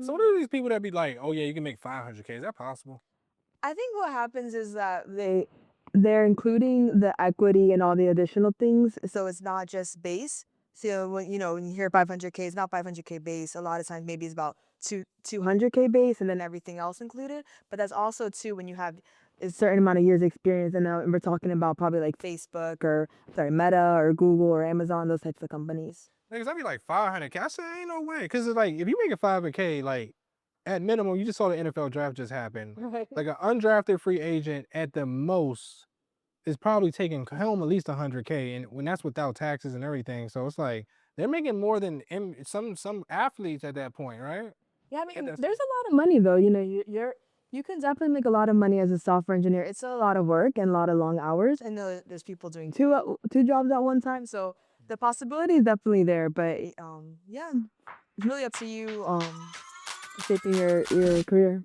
So what are these people that be like, oh yeah, you can make 500K? Is that possible? I think what happens is that they're including the equity and all the additional things, so it's not just base. So when you hear 500K, it's not 500K base. A lot of times maybe it's about 200K base and then everything else included. But that's also too when you have a certain amount of years experience, and we're talking about probably like Facebook or sorry Meta or Google or Amazon, those types of companies. Niggas, I be like 500K. I said, ain't no way. Cause it's like, if you make a 500K, like at minimum, you just saw the NFL draft just happen. Right. Like an undrafted free agent at the most is probably taking home at least 100K. And when that's without taxes and everything. So it's like, they're making more than some athletes at that point, right? Yeah, I Get mean, that. there's a lot of money though. You can definitely make a lot of money as a software engineer. It's a lot of work and a lot of long hours. I know there's people doing two jobs at one time, so the possibility is definitely there. But yeah, it's really up to you shaping your career.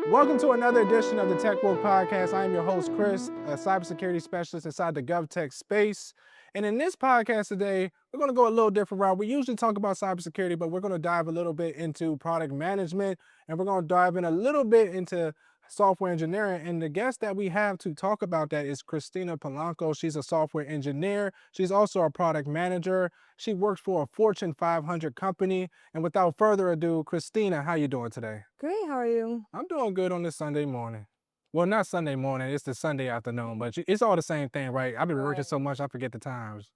Welcome to another edition of the Tech Woke Podcast. I am your host, Chris, a cybersecurity specialist inside the GovTech space. And in this podcast today, we're going to go a little different route. We usually talk about cybersecurity, but we're going to dive a little bit into product management, and we're going to dive in a little bit into software engineering. And the guest that we have to talk about that is Christina Polanco. She's a software engineer. She's also a product manager. She works for a Fortune 500 company. And without further ado, Christina, how you doing today? Great, how are you? I'm doing good on this Sunday morning. Well, not Sunday morning, it's the Sunday afternoon, but it's all the same thing, right? I've been working Right. so much, I forget the times.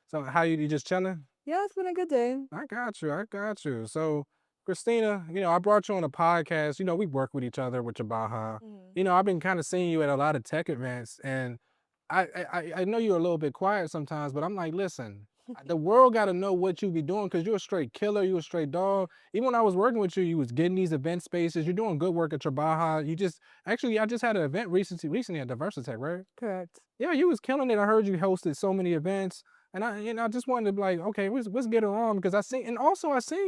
So how you just chilling? Yeah, it's been a good day. I got you, I got you. So Christina, I brought you on a podcast. We work with each other with your Baja. Mhm. I've been kind of seeing you at a lot of tech events, and I know you're a little bit quiet sometimes, but I'm like, listen, the world got to know what you be doing because you're a straight killer, you a straight dog. Even when I was working with you, you was getting these event spaces. You're doing good work at your Baja. I just had an event recently at Diversitech, right? Correct. Yeah, you was killing it. I heard you hosted so many events, and I just wanted to be like, okay, let's get it on because I seen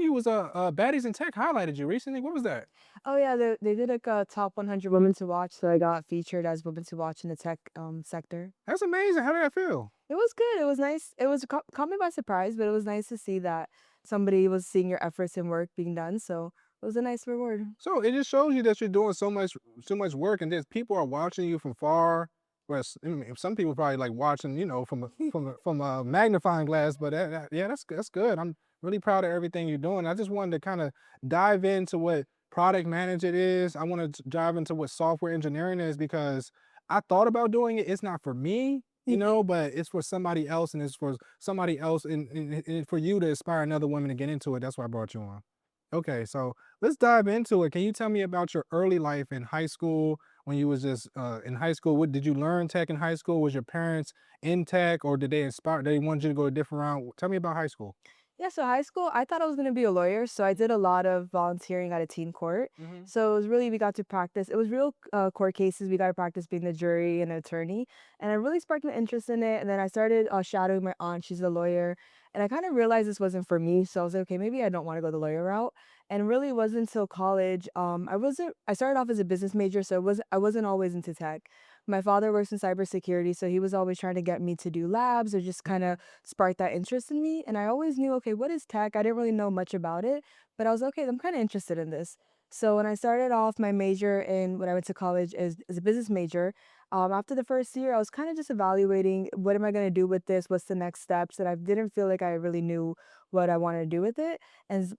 you was Baddies in Tech highlighted you recently. What was that? Oh yeah, they did like a top 100 women to watch, so I got featured as women to watch in the tech sector. That's amazing. How did that feel? It was good. It was nice. It was caught me by surprise, but it was nice to see that somebody was seeing your efforts and work being done. So it was a nice reward. So it just shows you that you're doing so much work, and there's people are watching you from far. I mean, some people probably like watching, from a magnifying glass. But yeah, that's good. I'm really proud of everything you're doing. I just wanted to kind of dive into what product management is. I want to dive into what software engineering is because I thought about doing it. It's not for me, but it's for somebody else, and it's for somebody else, and for you to inspire another woman to get into it. That's why I brought you on. Okay, so let's dive into it. Can you tell me about your early life in high school when you was just in high school? What did you learn tech in high school? Was your parents in tech or did they inspire they wanted you to go a different route? Tell me about high school. Yeah, so high school, I thought I was going to be a lawyer, so I did a lot of volunteering at a teen court. Hmm. So it was really, we got to practice. It was real court cases. We got to practice being the jury and an attorney. And I really sparked an interest in it. And then I started shadowing my aunt. She's a lawyer. And I kind of realized this wasn't for me. So I was like, okay, maybe I don't want to go the lawyer route. And really it wasn't until college. I started off as a business major, so I wasn't always into tech. My father works in cybersecurity, so he was always trying to get me to do labs or just kind of sparked that interest in me. And I always knew, okay, what is tech? I didn't really know much about it, but I was okay, I'm kind of interested in this. So when I started off my major in when I went to college as a business major, after the first year, I was kind of just evaluating what am I going to do with this? What's the next steps? And I didn't feel like I really knew what I wanted to do with it.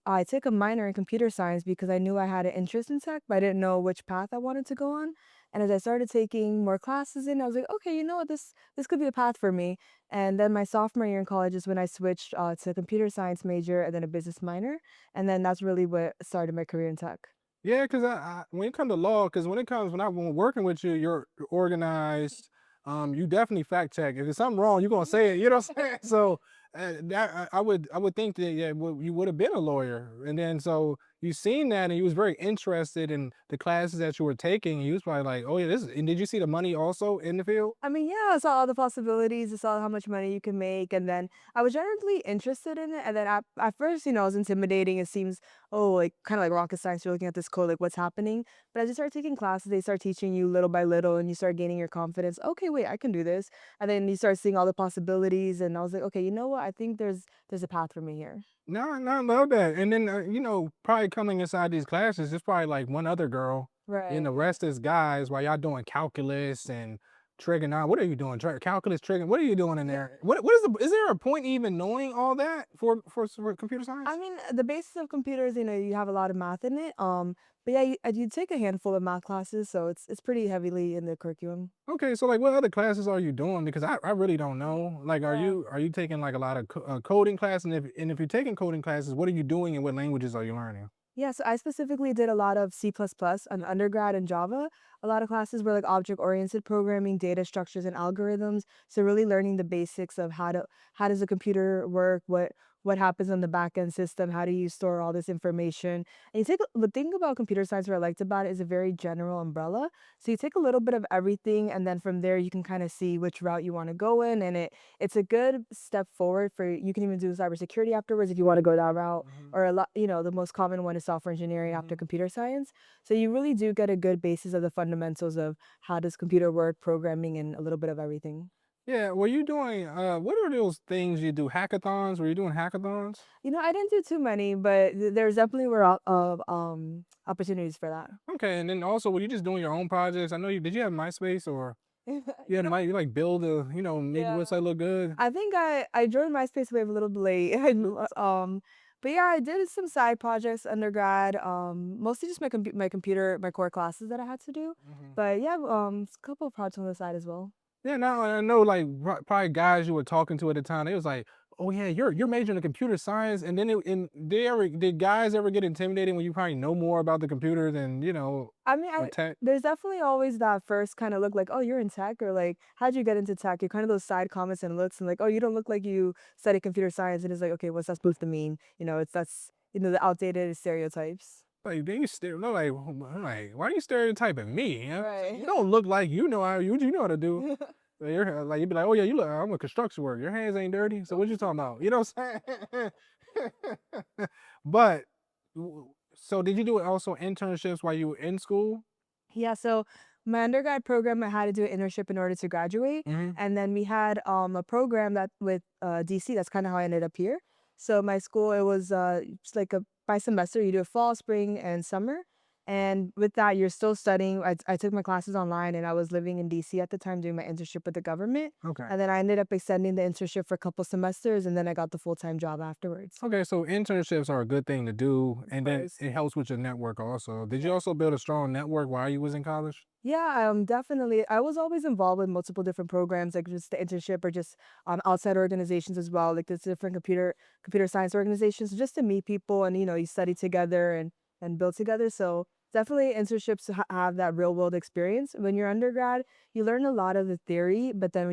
I took a minor in computer science because I knew I had an interest in tech, but I didn't know which path I wanted to go on. And as I started taking more classes in, I was like, okay, you know what, this could be a path for me. And then my sophomore year in college is when I switched to a computer science major and then a business minor. And then that's really what started my career in tech. Yeah, because when it comes to law, because when working with you, you're organized. You definitely fact check. If there's something wrong, you're gonna say it. You know what I'm saying? So I would think that yeah, you would have been a lawyer, and then so you seen that and you was very interested in the classes that you were taking. And you was probably like, oh yeah, this is, and did you see the money also in the field? I mean, yeah, I saw all the possibilities. I saw how much money you can make, and then I was generally interested in it. And then at first, it was intimidating. It seems, oh, like kind of like rocket science. You're looking at this code, like what's happening. But as you start taking classes, they start teaching you little by little, and you start gaining your confidence. Okay, wait, I can do this. And then you start seeing all the possibilities, and I was like, okay, you know what? I think there's a path for me here. No, no, I love that. And then probably coming inside these classes, there's probably like one other girl, and Right. the rest is guys. While y'all doing calculus and trigonometry, what are you doing? Calculus, trigon. What are you doing in there? What is the? Is there a point even knowing all that for computer I science? mean, the basis of computers, you have a lot of math in it. But yeah, you take a handful of math classes, so it's pretty heavily in the curriculum. Okay, so like, what other classes are you doing? Because I really don't know. Like, Yeah. are you taking like a lot of coding classes? And if you're taking coding classes, what are you doing and what languages are you learning? Yeah, so I specifically did a lot of C++ on undergrad and Java. A lot of classes were like object-oriented programming, data structures, and algorithms. So really learning the basics of how does a computer work, what happens on the backend system, how do you store all this information. And the thing about computer science, what I liked about it is a very general umbrella. So you take a little bit of everything, and then from there you can kind of see which route you want to go in, and it's a good step forward for you can even do cybersecurity afterwards if you want to go that route Hmm. or a lot, the most common one is software engineering after Hmm. computer science. So you really do get a good basis of the fundamentals of how does computer work, programming, and a little bit of everything. Yeah, were you doing what are those things you do? Hackathons? Were you doing hackathons? I didn't do too many, but there's definitely were opportunities for that. Okay, and then also were you just doing your own projects? I know you did you have MySpace or you had you like build a, make your Yeah. website look good? I think I joined MySpace wave a little bit late. But yeah, I did some side projects undergrad. Mostly just my computer, my core classes that I had to do. Mhm. But yeah, a couple of projects on the side as well. Yeah, now I know like probably guys you were talking to at the time, they was like, "Oh yeah, you're majoring in computer science." And then did guys ever get intimidated when you probably know more about the computer than, I mean, or tech? there's definitely always that first kind of look like, "Oh, you're in tech," or like, "How'd you get into tech?" You're kind of those side comments and looks and like, "Oh, you don't look like you study computer science." And it's like, "Okay, what's that supposed to mean?" The outdated stereotypes. Like then you stare no like why are you stereotyping me? Yeah? Right. You don't look like you know how you know how to do. Like you'd be like, oh yeah, you look. I'm a construction worker. Your hands ain't dirty. So what you talking about? You know what I'm saying? But so did you do also internships while you were in school? Yeah, so my undergrad program, I had to do an internship in order to graduate. Hmm. And then we had a program that with DC, that's kind of how I ended up here. So my school, it was just like a by semester, you do a fall, spring, and summer. And with that, you're still studying. I took my classes online and I was living in DC at the time doing my internship with the government. Okay. And then I ended up extending the internship for a couple semesters and then I got the full-time job afterwards. Okay. So internships are a good thing to do, Of and then course. it helps with your network also. Did you Yeah. also build a strong network while you was in college? Yeah, definitely. I was always involved with multiple different programs, like just the internship or just outside organizations as well, like there's different computer science organizations, just to meet people and you study together and build together. So definitely internships have that real world experience. When you're undergrad, you learn a lot of the theory, but then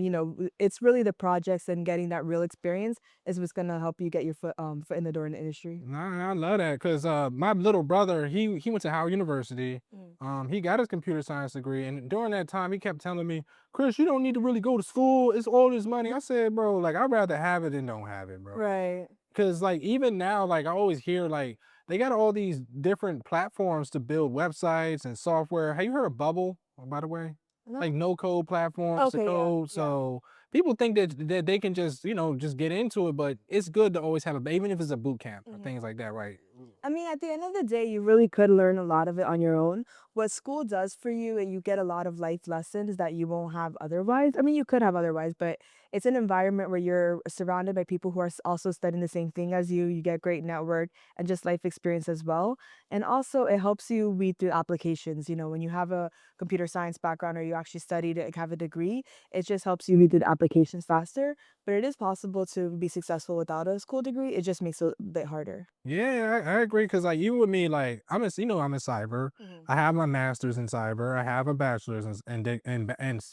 it's really the projects and getting that real experience is what's gonna help you get your foot in the door in the industry. Nah, I love that because my little brother, he went to Howard University. Mm. He got his computer science degree, and during that time, he kept telling me, "Chris, you don't need to really go to school. It's all this money." I said, "Bro, like I'd rather have it than don't have it, bro." Right. Because like even now, like I always hear like they got all these different platforms to build websites and software. Have you heard of Bubble, by the way? No? Like no code platforms to Okay, yeah, code. yeah. So people think that they can just just get into it, but it's good to always have a even if it's a boot camp or Mhm. things like that, right? I mean, at the end of the day, you really could learn a lot of it on your own. What school does for you, and you get a lot of life lessons that you won't have otherwise. I mean, you could have otherwise, but it's an environment where you're surrounded by people who are also studying the same thing as you. You get great network and just life experience as well. And also, it helps you weed through applications. When you have a computer science background or you actually studied it, like, have a degree, it just helps you weed through the applications faster. But it is possible to be successful without a school degree. It just makes it a bit harder. Yeah, I agree. Cause like even with me, like I'm in cyber. Mhm. I have my master's in cyber. I have a bachelor's in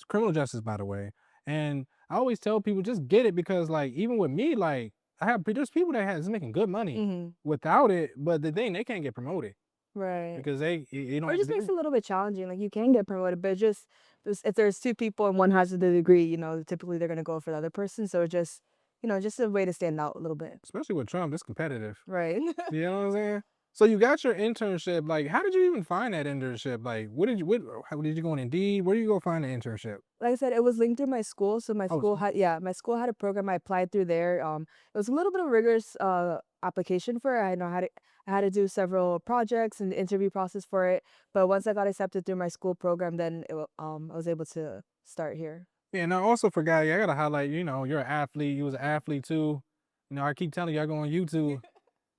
criminal justice, by the way. And I always tell people just get it because like even with me, like there's people that is making good money Mhm. without it, but the thing they can't get promoted Right. because they Or it don't. just makes it a little bit challenging. Like you can get promoted, but just if there's two people and one has the degree, typically they're gonna go for the other person. So it just, just a way to stand out a little bit. Especially with Trump, it's competitive. Right. You know what I'm saying? So you got your internship. Like, how did you even find that internship? Like, how did you go on Indeed? Where do you go find the internship? Like I said, it was linked through my school. So Oh, my school had a program I applied through there. It was a little bit of rigorous application for it. I had to do several projects and the interview process for it. But once I got accepted through my school program, then I was able to start here. yeah. And I also forgot. Yeah, I gotta highlight. You're an athlete. You was an athlete too. I keep telling you, I go on YouTube.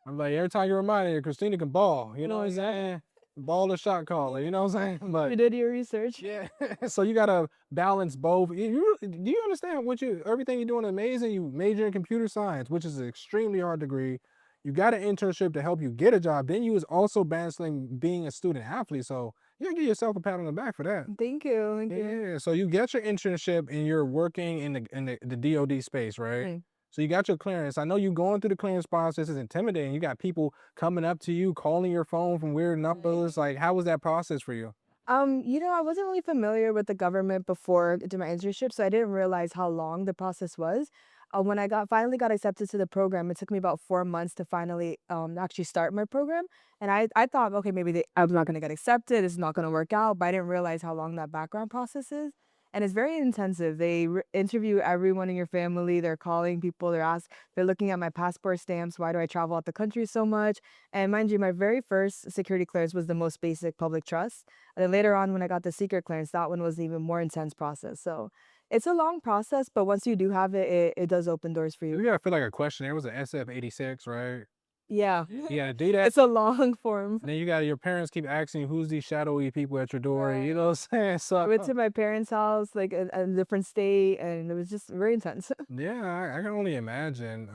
I'm like, every time you remind her, Christina can ball. You know what I'm saying? Ball or shot caller. You know what I'm saying? But You did your research. yeah, so you gotta balance both. Do you understand everything you're doing amazing? You major in computer science, which is an extremely hard degree. You got an internship to help you get a job. Then you was also balancing being a student athlete. So you gotta give yourself a pat on the back for that. Thank you. Thank you. Yeah. So you get your internship and you're working in the DoD space, right? Mm. So you got your clearance. I know you going through the clearance process is intimidating. You got people coming up to you, calling your phone from weird numbers. Like, how was that process for you? I wasn't really familiar with the government before I did my internship, so I didn't realize how long the process was. When I finally got accepted to the program, it took me about 4 months to finally actually start my program. And I thought, okay, maybe I'm not gonna get accepted. It's not gonna work out. But I didn't realize how long that background process is. And it's very intensive. They interview everyone in your family. They're calling people. They're looking at my passport stamps. Why do I travel out the country so much? And mind you, my very first security clearance was the most basic public trust. And then later on, when I got the secret clearance, that one was an even more intense process. So it's a long process, but once you do have it, it does open doors for you. You gotta feel like a questionnaire. It was an SF-86, right? Yeah. You gotta do that. It's a long form. And then your parents keep asking you, who's these shadowy people at your door? You Right. know what I'm saying? I So went to my parents' house, like a different state, and it was just very intense. yeah, I can only imagine.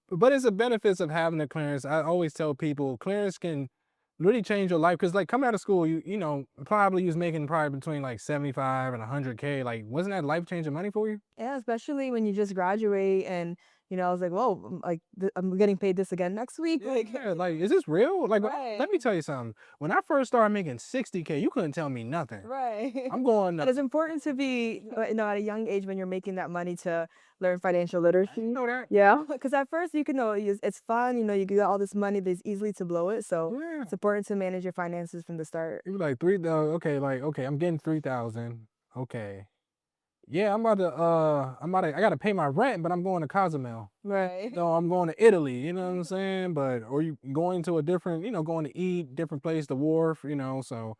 But it's the benefits of having a clearance. I always tell people clearance can really change your life because like coming out of school, probably you was making probably between like 75 and 100K. Like, wasn't that life changing money for you? Yeah, especially when you just graduate and, I was like, whoa, like I'm getting paid this again next week. Like, Yeah, like, is this real? Like, right, let me tell you something. When I first started making 60K, you couldn't tell me nothing. right. I'm going And it's important to be, at a young age when you're making that money to learn financial literacy. know that. Yeah, because at first you can know it's fun, you get all this money, but it's easily to blow it. So Yeah. it's important to manage your finances from the start. You be like okay, like, okay, I'm getting 3,000. Okay. Yeah, I gotta pay my rent, but I'm going to Cozumel. Right. No, I'm going to Italy, you know what I'm saying? But or you going to a different, going to eat, different place, the wharf, so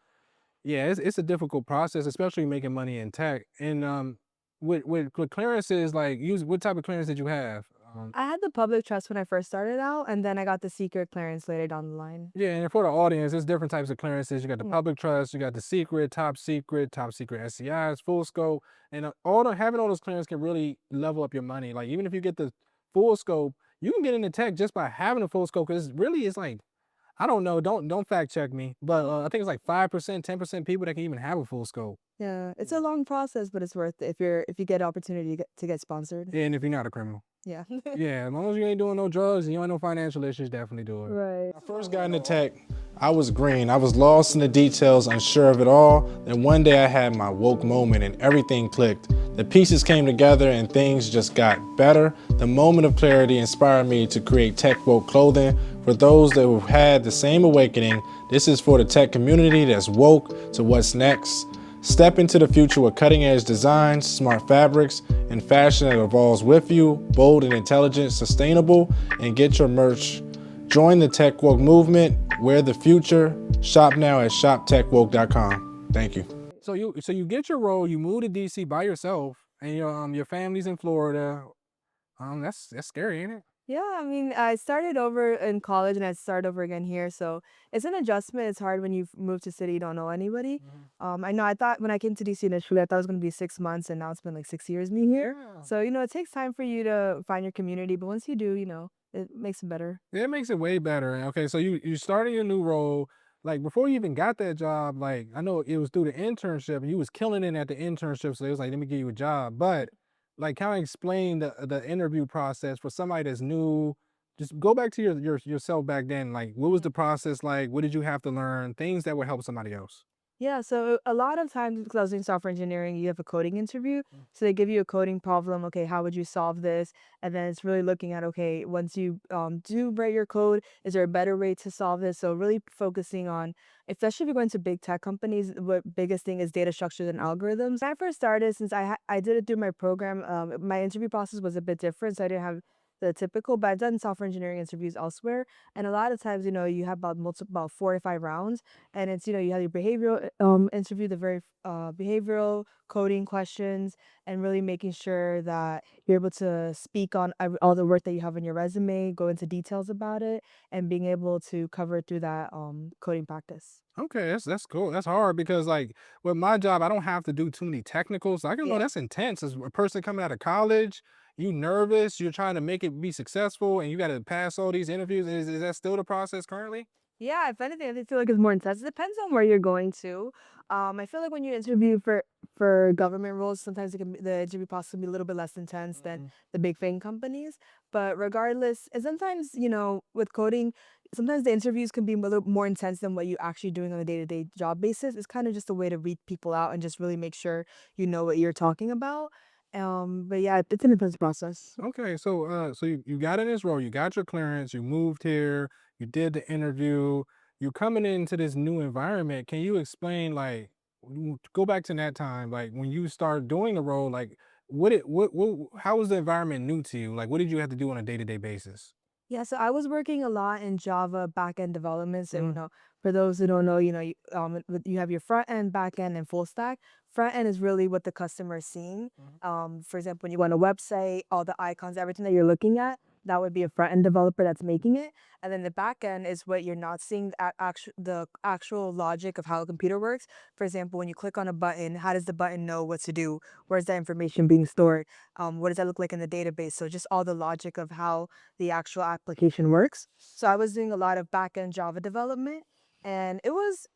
yeah, it's a difficult process, especially making money in tech. And with clearances, like what type of clearance did you have? I had the public trust when I first started out, and then I got the secret clearance later down the line. Yeah, and for the audience, there's different types of clearances. You got the Mm. public trust, you got the top secret SCIs, full scope, and having all those clearances can really level up your money. Like even if you get the full scope, you can get into tech just by having a full scope. Because it's like I don't know, don't fact check me, but I think it's like 5%, 10% people that can even have a full scope. Yeah, it's a long process, but it's worth it if you get opportunity to get sponsored. And if you're not a criminal. Yeah. Yeah, as long as you ain't doing no drugs and you ain't no financial issues, definitely do it. Right. When I first got into tech, I was green. I was lost in the details, unsure of it all. Then one day I had my woke moment and everything clicked. The pieces came together and things just got better. The moment of clarity inspired me to create Tech Woke clothing. For those that have had the same awakening, this is for the tech community that's woke to what's next. Step into the future with cutting edge designs, smart fabrics, and fashion that evolves with you, bold and intelligent, sustainable, and get your merch. Join the Tech Woke movement, wear the future. Shop now at shoptechwoke.com. Thank you. So you get your role, you move to DC by yourself, and your family's in Florida. That's scary, ain't it? Yeah, I mean, I started over in college and I started over again here. So it's an adjustment. It's hard when you move to city, you don't know anybody. I know I thought when I came to DC initially, I thought it was going to be 6 months, and now it's been like 6 years me here. Yeah. So, it takes time for you to find your community, but once you do, it makes it better. Yeah, it makes it way better. Okay, so you started your new role. Like before you even got that job, like I know it was through the internship and you was killing it at the internship. So it was like, let me give you a job. But like kind of explain the interview process for somebody that's new. Just go back to yourself back then. Like, what was Mhm. the process like? What did you have to learn? Things that would help somebody else. Yeah, so a lot of times because I was doing software engineering, you have a coding interview. So they give you a coding problem. Okay, how would you solve this? And then it's really looking at, okay, once you do write your code, is there a better way to solve this? So really focusing on, especially if you're going to big tech companies, what biggest thing is data structures and algorithms. When I first started, since I did it through my program, my interview process was a bit different. So I didn't have the typical, but I've done software engineering interviews elsewhere. And a lot of times, you have about 4 to 5 rounds, and it's you have your behavioral interview, the very behavioral coding questions, and really making sure that you're able to speak on all the work that you have in your resume, go into details about it, and being able to cover it through that coding practice. Okay, that's cool. That's hard because like with my job, I don't have to do too many technicals. I can know Yeah. that's intense. As a person coming out of college, you nervous, you're trying to make it be successful, and you got to pass all these interviews. Is that still the process currently? Yeah, if anything, I feel like it's more intense. It depends on where you're going to. I feel like when you interview for government roles, sometimes the interview process can be a little bit less intense than Mhm. the big FANG companies. But regardless, and sometimes with coding, sometimes the interviews can be a little more intense than what you're actually doing on a day-to-day job basis. It's kind of just a way to read people out and just really make sure you know what you're talking about. But yeah, it's an intense process. Okay, so you got in this role, you got your clearance, you moved here, you did the interview, you're coming into this new environment. Can you explain like go back to that time, like when you started doing the role, like what how was the environment new to you? Like what did you have to do on a day-to-day basis? Yeah, so I was working a lot in Java backend development. So, Mhm, for those who don't know, you have your front end, back end, and full stack. Front end is really what the customer is seeing. mhm. For example, when you go on a website, all the icons, everything that you're looking at, that would be a front end developer that's making it. And then the back end is what you're not seeing the actual logic of how a computer works. For example, when you click on a button, how does the button know what to do? Where's that information being stored? What does that look like in the database? So just all the logic of how the actual application works. So I was doing a lot of backend Java development, and it was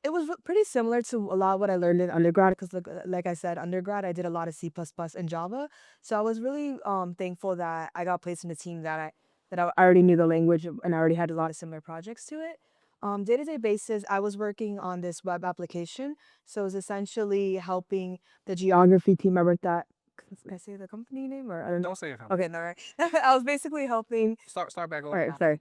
pretty similar to a lot of what I learned in undergrad because like I said, undergrad I did a lot of C++ plus plus and Java. So I was really thankful that I got placed in a team that I already knew the language and I already had a lot of similar projects to it. Day-to-day basis, I was working on this web application. So it was essentially helping the geography team. I worked at, can I say the company name or I don't know? Don't say it. Okay, no, right. I was basically helping. Start back over. Alright, sorry.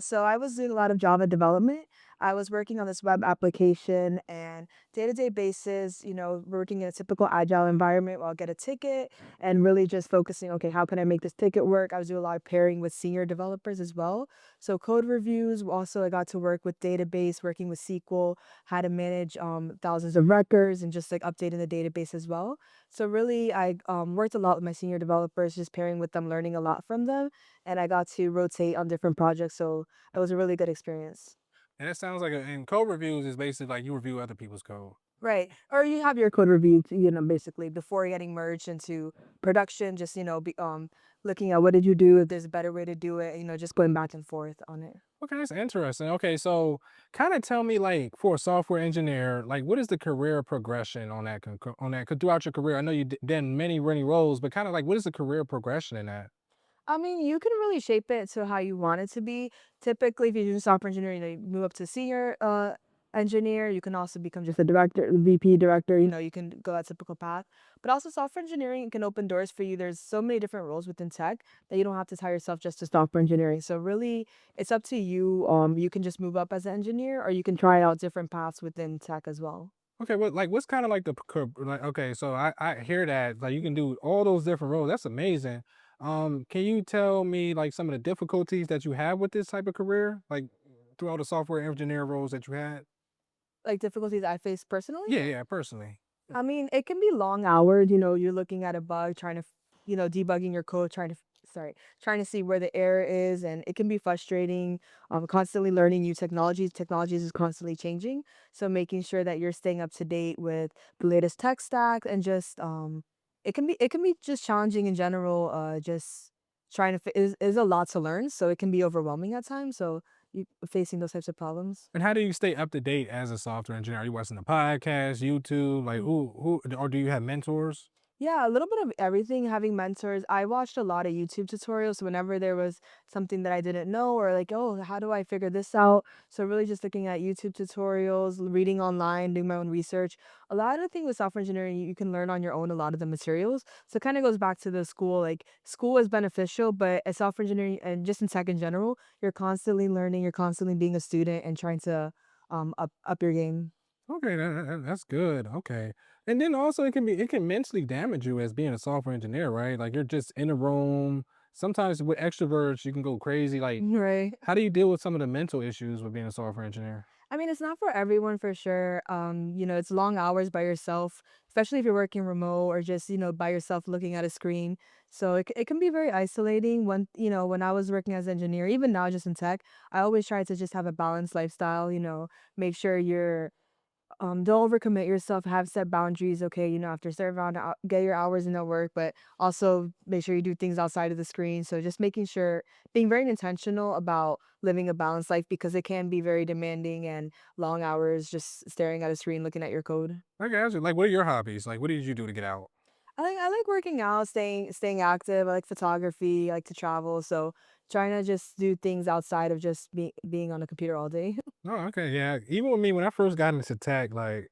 So I was doing a lot of Java development. I was working on this web application and day-to-day basis, working in a typical agile environment where I'll get a ticket and really just focusing, okay, how can I make this ticket work? I was doing a lot of pairing with senior developers as well. So code reviews, also I got to work with database, working with SQL, how to manage thousands of records and just like updating the database as well. So really I worked a lot with my senior developers, just pairing with them, learning a lot from them, and I got to rotate on different projects, so it was a really good experience. And it sounds like and code reviews is basically like you review other people's code. Right. Or you have your code reviewed, basically before getting merged into production, just, looking at what did you do, if there's a better way to do it, just going back and forth on it. Okay, that's interesting. Okay, so kind of tell me, like, for a software engineer, like, what is the career progression on that? On that, 'cause throughout your career, I know you done many roles, but kind of like, what is the career progression in that? I mean, you can really shape it to how you want it to be. Typically, if you do software engineering, you move up to senior engineer. You can also become just a director, VP director. You can go that typical path. But also, software engineering can open doors for you. There's so many different roles within tech that you don't have to tie yourself just to software engineering. So really, it's up to you. You can just move up as an engineer, or you can try out different paths within tech as well. Okay, what like what's kind of like like? Okay, so I hear that like you can do all those different roles. That's amazing. Can you tell me like some of the difficulties that you have with this type of career, like throughout the software engineer roles that you had? Like difficulties I face personally. Yeah, yeah, personally. I mean, it can be long hours, you're looking at a bug, trying to, debugging your code, trying to see where the error is, and it can be frustrating. Constantly learning new technologies. Technologies is constantly changing, so making sure that you're staying up to date with the latest tech stack and just it can be just challenging in general. Just trying to is a lot to learn, so it can be overwhelming at times. So you facing those types of problems. And how do you stay up to date as a software engineer? Are you watching the podcast, YouTube? Like who or do you have mentors? Yeah, a little bit of everything, having mentors. I watched a lot of YouTube tutorials, so whenever there was something that I didn't know or like, oh, how do I figure this out? So really just looking at YouTube tutorials, reading online, doing my own research. A lot of the thing with software engineering, you can learn on your own a lot of the materials. So it kind of goes back to the school. Like school is beneficial, but as software engineering and just in tech in general, you're constantly learning, you're constantly being a student and trying to up your game. Okay, that's good. Okay, and then also it can mentally damage you as being a software engineer, right? Like you're just in a room. Sometimes with extroverts, you can go crazy. Like, Right. how do you deal with some of the mental issues with being a software engineer? I mean, it's not for everyone for sure. It's long hours by yourself, especially if you're working remote or just, by yourself looking at a screen. So it can be very isolating when I was working as an engineer, even now just in tech, I always try to just have a balanced lifestyle, make sure you're don't overcommit yourself, have set boundaries, okay, after a certain amount get your hours in at work, but also make sure you do things outside of the screen. So just making sure being very intentional about living a balanced life because it can be very demanding and long hours just staring at a screen looking at your code. I got you. Like, what are your hobbies? Like, what did you do to get out? I like working out, staying active. I like photography, I like to travel. So trying to just do things outside of just being on a computer all day. Oh, okay, yeah. Even with me, when I first got into tech, like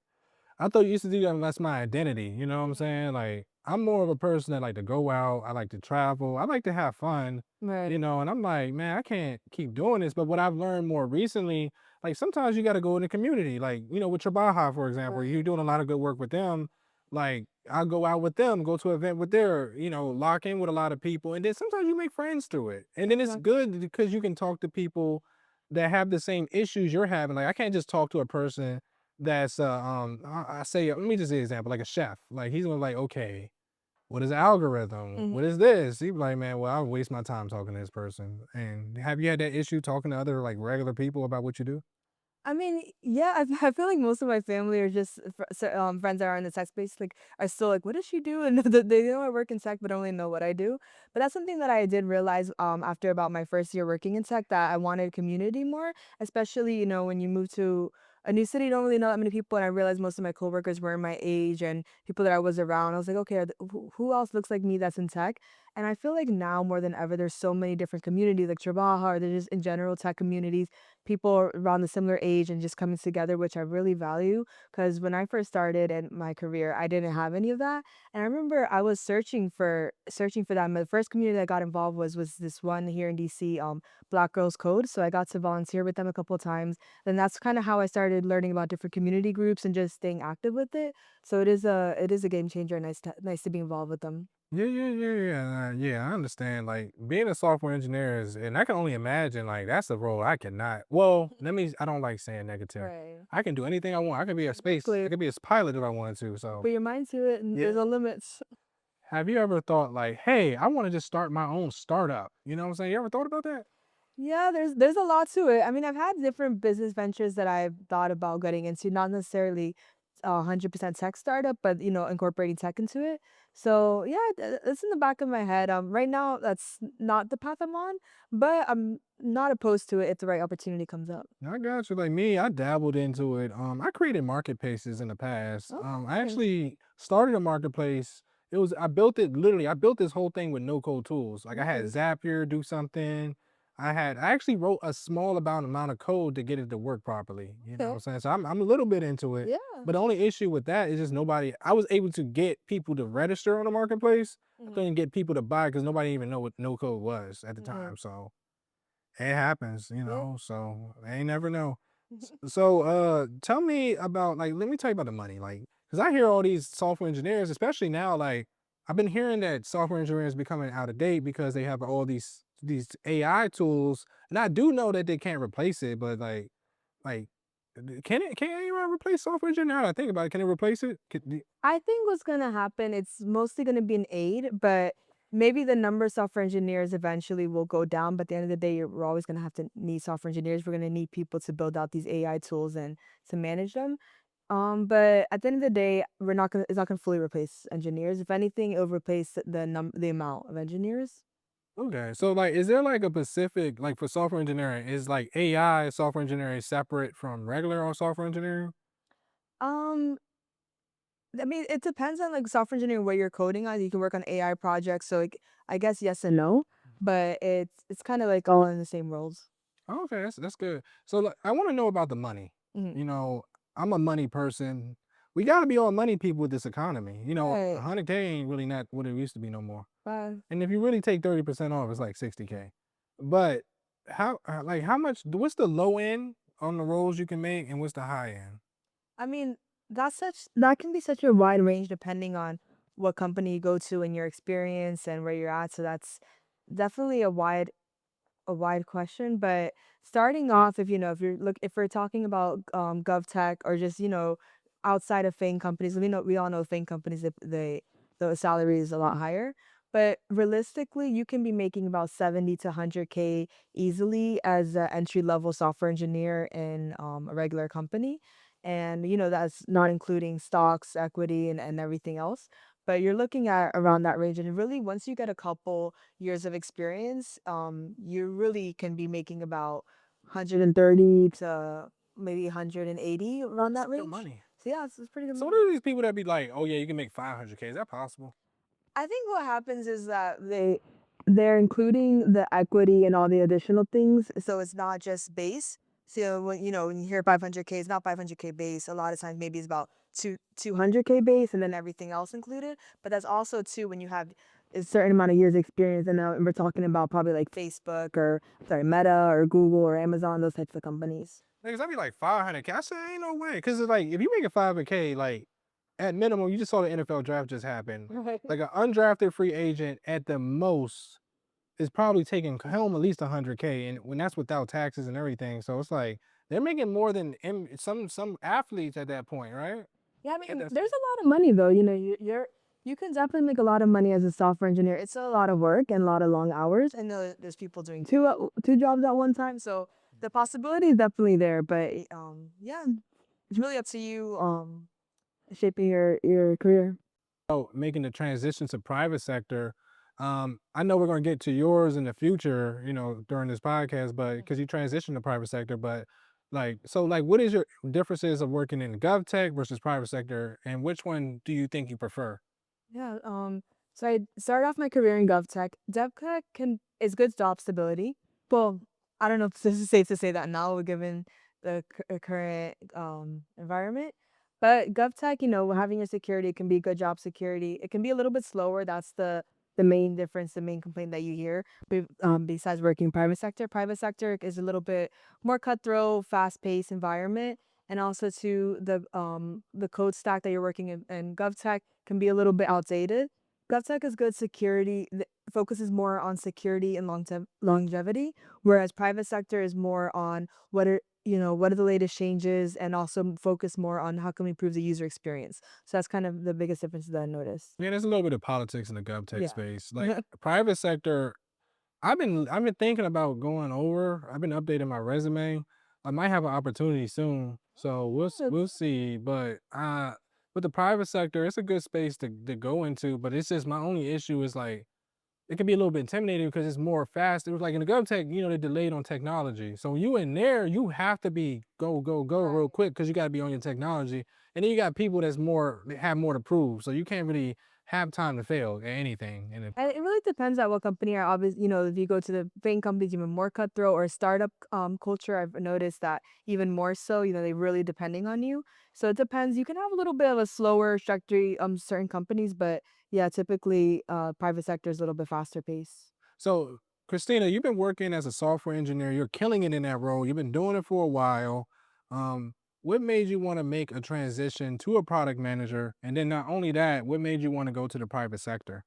I thought you used to do that. That's my identity. You know what I'm saying? Like I'm more of a person that like to go out. I like to travel. I like to have fun. Right. And I'm like, man, I can't keep doing this. But what I've learned more recently, like sometimes you got to go in the community. Like with Trabaja, for example, you're Right. doing a lot of good work with them. Like I'll go out with them, go to an event with their, lock in with a lot of people, and then sometimes you make friends through it. And then it's Exactly. good because you can talk to people that have the same issues you're having. Like I can't just talk to a person that's I say let me just say an example, like a chef. Like he's gonna be like, okay, what is the algorithm? What is this? He be like, man, well, I'll waste my time talking to this person. And have you had that issue talking to other like regular people about what you do? I mean, yeah, I feel like most of my family are just friends that are in the tech space, like, are still like, "What does she do?" And they know I work in tech, but only know what I do. But that's something that I did realize after about my first year working in tech that I wanted community more, especially when you move to a new city, you don't really know that many people, and I realized most of my coworkers were my age and people that I was around. I was like, okay, who else looks like me that's in tech? And I feel like now more than ever, there's so many different communities, like Trabaja, or there's just in general tech communities people around the similar age and just coming together, which I really value. Because when I first started in my career, I didn't have any of that. And I remember I was searching for that. And the first community I got involved was this one here in DC, Black Girls Code. So I got to volunteer with them a couple of times. And that's kind of how I started learning about different community groups and just staying active with it. So it is a game changer. Nice to be involved with them. Yeah. I understand. Like being a software engineer is, and I can only imagine like that's a role I cannot. Well, I don't like saying negative. Right. I can do anything I want. I Exactly. could be a pilot if I wanted to. So Put your mind to it, and there's yeah. no limits. Have you ever thought like, hey, I want to just start my own startup? You know what I'm saying? You ever thought about that? Yeah, there's a lot to it. I mean, I've had different business ventures that I've thought about getting into, not necessarily 100% tech startup, but incorporating tech into it. So yeah, it's in the back of my head. Right now that's not the path I'm on, but I'm not opposed to it if the right opportunity comes up. I got you. Like me, I dabbled into it. I created marketplaces in the past. Oh, I nice. actually started a marketplace. I built it literally. I built this whole thing with no code tools. Like I had Nice. Zapier do something. I actually wrote a small amount of code to get it to work properly. You know what Okay. I'm saying? So I'm a little bit into it. Yeah. But the only issue with that is just nobody. I was able to get people to register on the marketplace. I Mhm. couldn't get people to buy because nobody even know what no code was at the Mhm. time. So it happens, Yeah. so they never know. So, tell me about like, let me tell you about the money, like, because I hear all these software engineers, especially now, like, I've been hearing that software engineers becoming out of date because they have all these AI tools, and I do know that they can't replace it, but like, can anyone replace software engineer? Now that I think about it, can it replace it? I think what's gonna happen, it's mostly gonna be an aid, but maybe the number of software engineers eventually will go down. But at the end of the day, we're always gonna have to need software engineers. We're gonna need people to build out these AI tools and to manage them. But at the end of the day, it's not gonna fully replace engineers. If anything, it'll replace the amount of engineers. Okay, so like, is there like a specific like for software engineering? Is like AI software engineering separate from regular or software engineering? Um, I mean, it depends on like software engineering what you're coding on. You can work on AI projects, so like, I guess yes and no, but it's kind of like all in the same roles. Oh, okay, that's good. So like, I want to know about the money. Mhm. You know, I'm a money person. We got to be all money people with this economy. You know, Right. 100K ain't really not what it used to be no more. But And if you really take 30% off, it's like 60K. But like how much? What's the low end on the rolls you can make, and what's the high end? I mean, that can be such a wide range depending on what company you go to and your experience and where you're at. So that's definitely a wide question, but starting off, if we're talking about gov tech or just outside of FANG companies, we all know FANG companies, the salary is a lot higher, but realistically you can be making about 70 to 100K easily as an entry level software engineer in a regular company, and that's not including stocks, equity, and everything else, but you're looking at around that range, and really once you get a couple years of experience, you really can be making about 130 to maybe 180 around That's that good range. money. So yeah, it's pretty good So what money. are these people that be like, oh yeah, you can make 500K? Is that possible? I think what happens is that they're including the equity and all the additional things, so it's not just base. So when you hear 500K, it's not 500K base. A lot of times maybe it's about 200K base and then everything else included. But that's also too when you have a certain amount of years experience, and now we're talking about probably like Facebook or sorry Meta or Google or Amazon, those types of companies. Niggas, I be like 500K. I said, ain't no way. Cause it's like, if you make it 500K, like at minimum, you just saw the NFL draft just happen. Right. Like an undrafted free agent at the most is probably taking home at least 100K. And when that's without taxes and everything. So it's like, they're making more than some athletes at that point, right? Yeah, I Get mean, that. there's a lot of money though. You can definitely make a lot of money as a software engineer. It's a lot of work and a lot of long hours. I know there's people doing two jobs at one time, so the possibility is definitely there. But yeah, it's really up to you shaping your career. Making the transition to private sector. I know we're going to get to yours in the future, during this podcast, but because you transition to private sector, but like, so like, what is your differences of working in gov tech versus private sector, and which one do you think you prefer? Yeah. So I started off my career in GovTech. DevTech is good job stability. Well, I don't know if this is safe to say that now, given the current environment. But GovTech, having your security can be good job security. It can be a little bit slower. That's the main difference, the main complaint that you hear. Besides working private sector is a little bit more cutthroat, fast paced environment, and also to the code stack that you're working in GovTech can be a little bit outdated. GovTech is good security, focuses more on security and longevity, whereas private sector is more on what are the latest changes, and also focus more on how can we improve the user experience. So that's kind of the biggest difference that I noticed. Yeah, there's a little bit of politics in the gov tech Yeah. space. Like private sector, I've been thinking about going over. I've been updating my resume. I might have an opportunity soon, so we'll see. But with the private sector, it's a good space to go into. But it's just my only issue is like it can be a little bit intimidating because it's more fast. It was like in the gov tech, they're delayed on technology. So you in there, you have to be go, go, go real Right. quick because you got to be on your technology. And then you got people they have more to prove. So you can't really have time to fail at anything. And And it really depends on what company you're obviously, if you go to the FANG companies, even more cutthroat, or startup culture, I've noticed that even more so, they really depending on you. So it depends. You can have a little bit of a slower trajectory, certain companies, but yeah, typically private sector is a little bit faster pace. so, Christina, you've been working as a software engineer. You're killing it in that role. You've been doing it for a while. What made you want to make a transition to a product manager? And then not only that, what made you want to go to the private sector?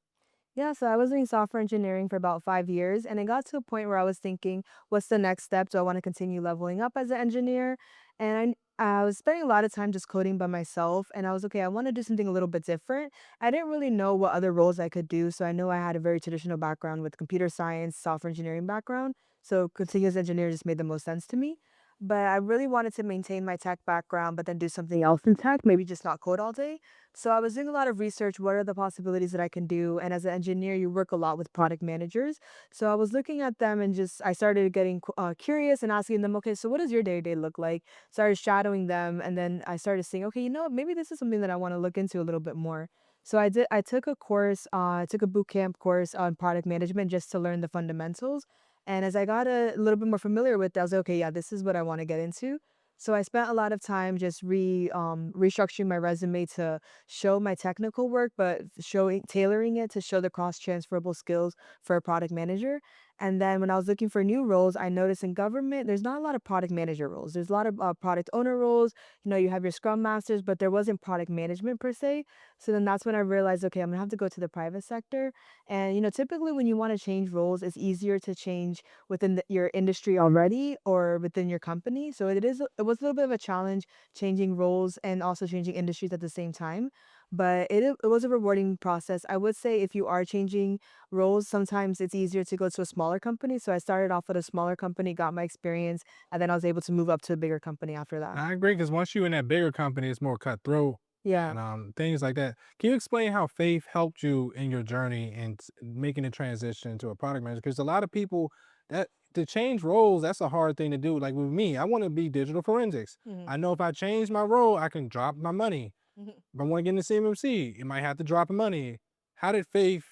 Yeah, so I was doing software engineering for about 5 years, and it got to a point where I was thinking, what's the next step? Do I want to continue leveling up as an engineer? And I was spending a lot of time just coding by myself, and I was okay, I want to do something a little bit different. I didn't really know what other roles I could do, so I know I had a very traditional background with computer science, software engineering background, so continuous engineer just made the most sense to me. but I really wanted to maintain my tech background, but then do something else in tech, maybe just not code all day. So I was doing a lot of research. What are the possibilities that I can do? And as an engineer, you work a lot with product managers. So I was looking at them and just I started getting curious and asking them, okay, so what does your day to day look like? Started shadowing them, and then I started saying, okay, you know what, maybe this is something that I want to look into a little bit more. So I did. I took a course. I took a boot camp course on product management just to learn the fundamentals. And as I got a little bit more familiar with that, I was like, okay, yeah, this is what I want to get into. So I spent a lot of time just restructuring my resume to show my technical work, but showing tailoring it to show the cross transferable skills for a product manager. And then when I was looking for new roles, I noticed in government there's not a lot of product manager roles. There's a lot of product owner roles. You know, you have your scrum masters, but there wasn't product management per se. So then that's when I realized, okay, I'm gonna have to go to the private sector. And typically when you want to change roles, it's easier to change within your industry already or within your company. So it was a little bit of a challenge changing roles and also changing industries at the same time. But it was a rewarding process. I would say if you are changing roles, sometimes it's easier to go to a smaller company. So I started off at a smaller company, got my experience, and then I was able to move up to a bigger company after that. I agree because once you're in that bigger company, it's more cutthroat Yeah. and things like that. Can you explain how faith helped you in your journey and making the transition to a product manager? Because a lot of people that to change roles, that's a hard thing to do. Like with me, I want to be digital forensics. Mhm. I know if I change my role, I can drop my money. Mhm. If I want to get into CMMC, it might have to drop money. How did faith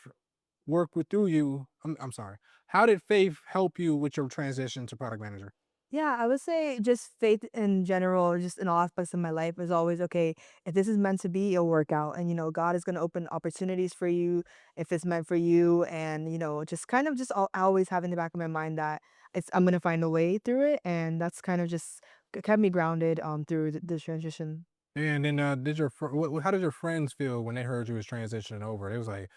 work with through you? I'm sorry. How did faith help you with your transition to product manager? Yeah, I would say just faith in general, just in all aspects of my life is always okay. If this is meant to be, it'll work out. And, God is going to open opportunities for you if it's meant for you. And, just kind of just always have in the back of my mind that I'm going to find a way through it. And that's kind of just kept me grounded through the transition. And then, did your how did your friends feel when they heard you was transitioning over? It was like,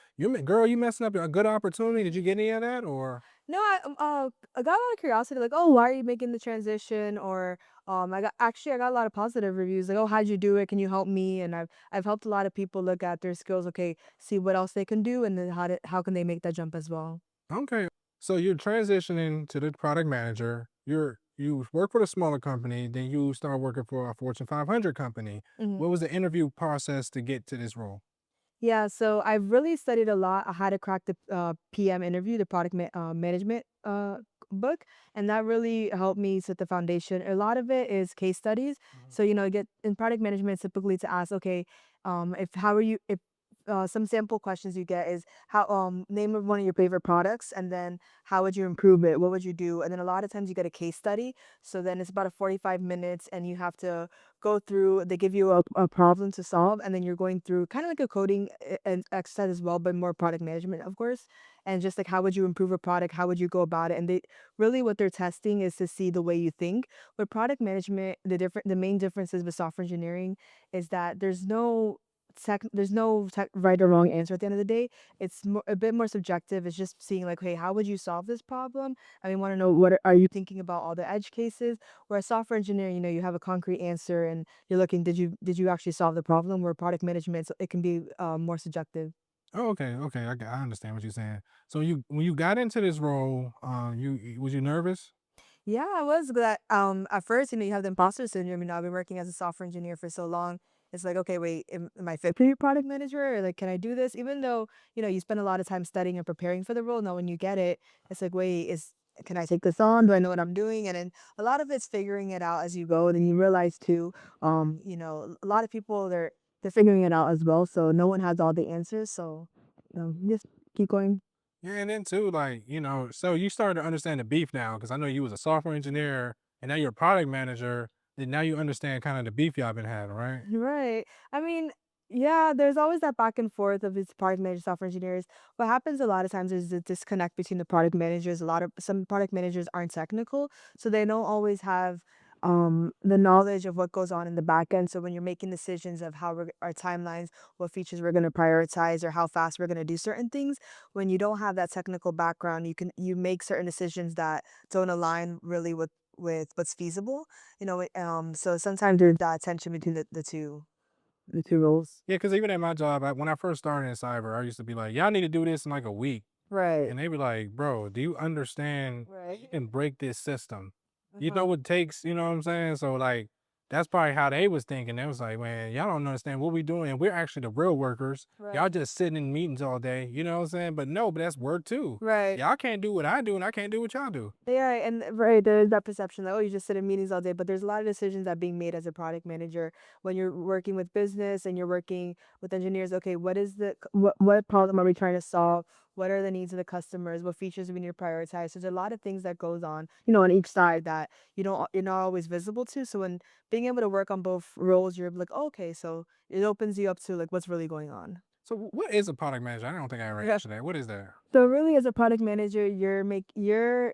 girl, you messing up a good opportunity. Did you get any of that, or No, I got a lot of curiosity, like, "Oh, why are you making the transition?" Or, I got a lot of positive reviews, like, "Oh, how'd you do it? Can you help me?" And I've helped a lot of people look at their skills, okay, see what else they can do, and then how can they make that jump as well. okay? So you're transitioning to the product manager. You work for a smaller company, then you start working for a Fortune 500 company. Mhm. What was the interview process to get to this role? Yeah, so I've really studied a lot on how to crack the PM interview, the management book, and that really helped me set the foundation. A lot of it is case studies. Mhm. So, get in product management typically to ask, okay, if how are you if some sample questions you get is how name of one of your favorite products, and then how would you improve it? What would you do? And then a lot of times you get a case study. So then it's about a 45 minutes and you have to go through, they give you a problem to solve, and then you're going through kind of like a coding and exercise as well, but more product management, of course. And just like how would you improve a product? How would you go about it? And they really what they're testing is to see the way you think. With product management, the main differences with software engineering is that there's no right or wrong answer at the end of the day. It's a bit more subjective. It's just seeing like, hey, how would you solve this problem? And we want to know are you thinking about all the edge cases? Whereas software engineering, you have a concrete answer and you're looking, did you actually solve the problem? Where product management, it can be more subjective. Oh, okay, okay, I understand what you're saying. So you when you got into this role, was you nervous? Yeah, I was glad. At first, you have the imposter syndrome. I've been working as a software engineer for so long. It's like, okay, wait, am I fit to be product manager? Or like, can I do this? Even though, you spend a lot of time studying and preparing for the role. Now, when you get it, it's like, wait, can I take this on? Do I know what I'm doing? And then a lot of it's figuring it out as you go. And then you realize too, a lot of people they're figuring it out as well. So no one has all the answers. So, just keep going. Yeah, and then too, like, so you started to understand the beef now, because I know you was a software engineer and now you're a product manager, then now you understand kind of the beef y'all been having, right? Right. I mean, yeah, there's always that back and forth of these product managers, software engineers. What happens a lot of times is the disconnect between the product managers. Some product managers aren't technical, so they don't always have the knowledge of what goes on in the back end. So when you're making decisions of our timelines, what features we're going to prioritize, or how fast we're going to do certain things, when you don't have that technical background, you make certain decisions that don't align really with what's feasible. So sometimes there's that tension between the two roles. Yeah, because even at my job, when I first started in cyber, I used to be like, y'all need to do this in like a week. Right. And they be like, bro, do you understand you Right. can break this system? You know Uh-huh. what takes, you know what I'm saying? So like that's probably how they was thinking. They was like, man, y'all don't understand what we doing. And we're actually the real workers. Right. Y'all just sitting in meetings all day. You know what I'm saying? But no, but that's work too. Right. Y'all can't do what I do, and I can't do what y'all do. Yeah, and right, there's that perception that, oh, you just sit in meetings all day, but there's a lot of decisions that being made as a product manager when you're working with business and you're working with engineers. Okay, what is what problem are we trying to solve? What are the needs of the customers? What features do we need to prioritize? There's a lot of things that goes on, on each side that you're not always visible to. So when being able to work on both roles, you're like, oh, okay, so it opens you up to like what's really going on. So what is a product manager? I don't think I ever Yeah. answered that. What is that? So really as a product manager, you're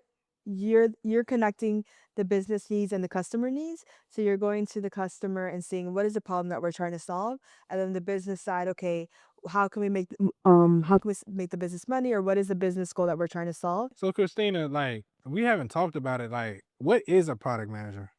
connecting the business needs and the customer needs. So you're going to the customer and seeing what is the problem that we're trying to solve. And then the business side, okay, how can make the business money, or what is the business goal that we're trying to solve? So Christina, like we haven't talked about it. Like, what is a product manager?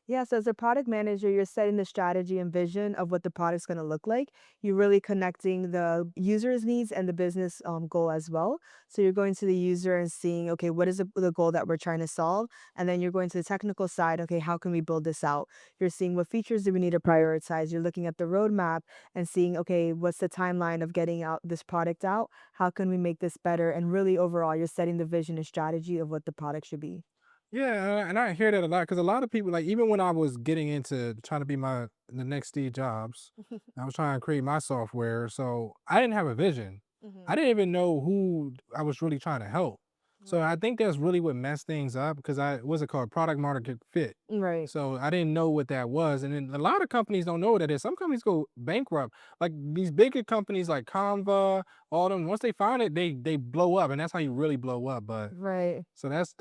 Yeah, so as a product manager, you're setting the strategy and vision of what the product's going to look like. You're really connecting the user's needs and the business goal as well. So you're going to the user and seeing, okay, what is the goal that we're trying to solve? And then you're going to the technical side, okay, how can we build this out? You're seeing what features do we need to prioritize? You're looking at the roadmap and seeing, okay, what's the timeline of getting out this product out? How can we make this better? And really overall, you're setting the vision and strategy of what the product should be. Yeah, and I hear that a lot because a lot of people, like even when I was getting into trying to be the next Steve Jobs, I was trying to create my software. So I didn't have a vision. I Hmm. didn't even know who I was really trying to help. So I Right. think that's really what messed things up because what's it called? Product market fit. Right. So I didn't know what that was. And then a lot of companies don't know what that is. Some companies go bankrupt. Like these bigger companies like Canva, all them, once they find it, they blow up. And that's how you really blow up. But Right. so that's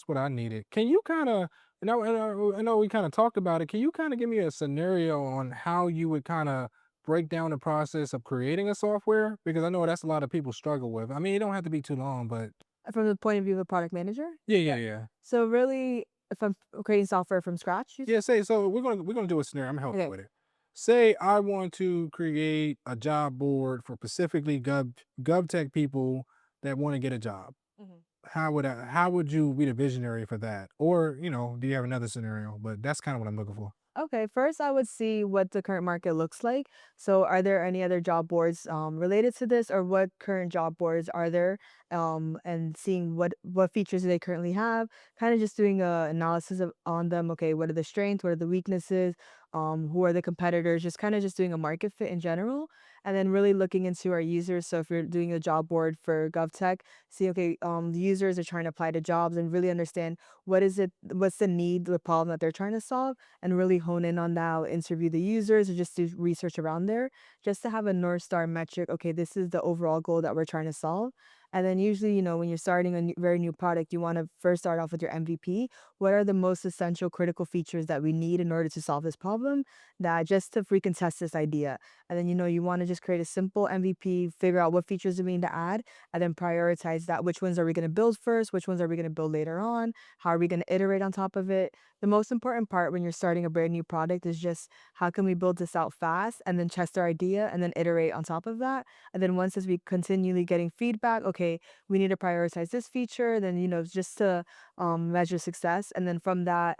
what I needed. Can you kind of, I know we kind of talked about it. Can you kind of give me a scenario on how you would kind of break down the process of creating a software? Because I know that's a lot of people struggle with. I mean, it don't have to be too long, but From the point of view of a product manager? yeah, yeah, Yeah. yeah. So really, if I'm creating software from scratch, you Yeah, say so we're gonna do a scenario. I'm gonna help you okay. with it. Say I want to create a job board for specifically GovTech people that want to get a job. Mhm. How would you be the visionary for that? Or, do you have another scenario? But that's kind of what I'm looking for. Okay, first I would see what the current market looks like. So are there any other job boards related to this, or what current job boards are there? And seeing what features do they currently have, kind of just doing a analysis on them. Okay, what are the strengths, what are the weaknesses, who are the competitors, just kind of just doing a market fit in general, and then really looking into our users. So if you're doing a job board for GovTech, see, okay, the users are trying to apply to jobs and really understand what's the need, the problem that they're trying to solve, and really hone in on that, interview the users or just do research around there just to have a North Star metric. Okay, this is the overall goal that we're trying to solve. And then usually, when you're starting a very new product, you want to first start off with your MVP. What are the most essential critical features that we need in order to solve this problem? That just to we can test this idea. And then, you want to just create a simple MVP, figure out what features do we need to add, and then prioritize that. Which ones are we going to build first? Which ones are we going to build later on? How are we going to iterate on top of it? The most important part when you're starting a brand new product is just how can we build this out fast and then test our idea and then iterate on top of that. And then once as we continually getting feedback, okay, we need to prioritize this feature, then just to measure success. And then from that,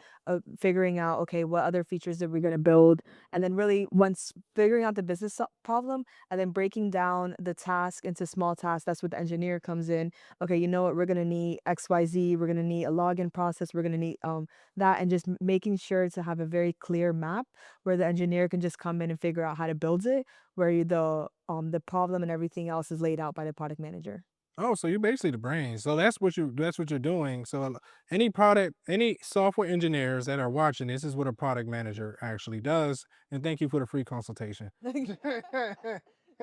figuring out, okay, what other features are we going to build? And then really once figuring out the problem and then breaking down the task into small tasks, that's what the engineer comes in. Okay, you know what, we're going to need XYZ, we're going to need a login process, we're going to need that, and just making sure to have a very clear map where the engineer can just come in and figure out how to build it, where the problem and everything else is laid out by the product manager. Oh, so you're basically the brain. So that's what you're doing. So any software engineers that are watching, this is what a product manager actually does. And thank you for the free consultation.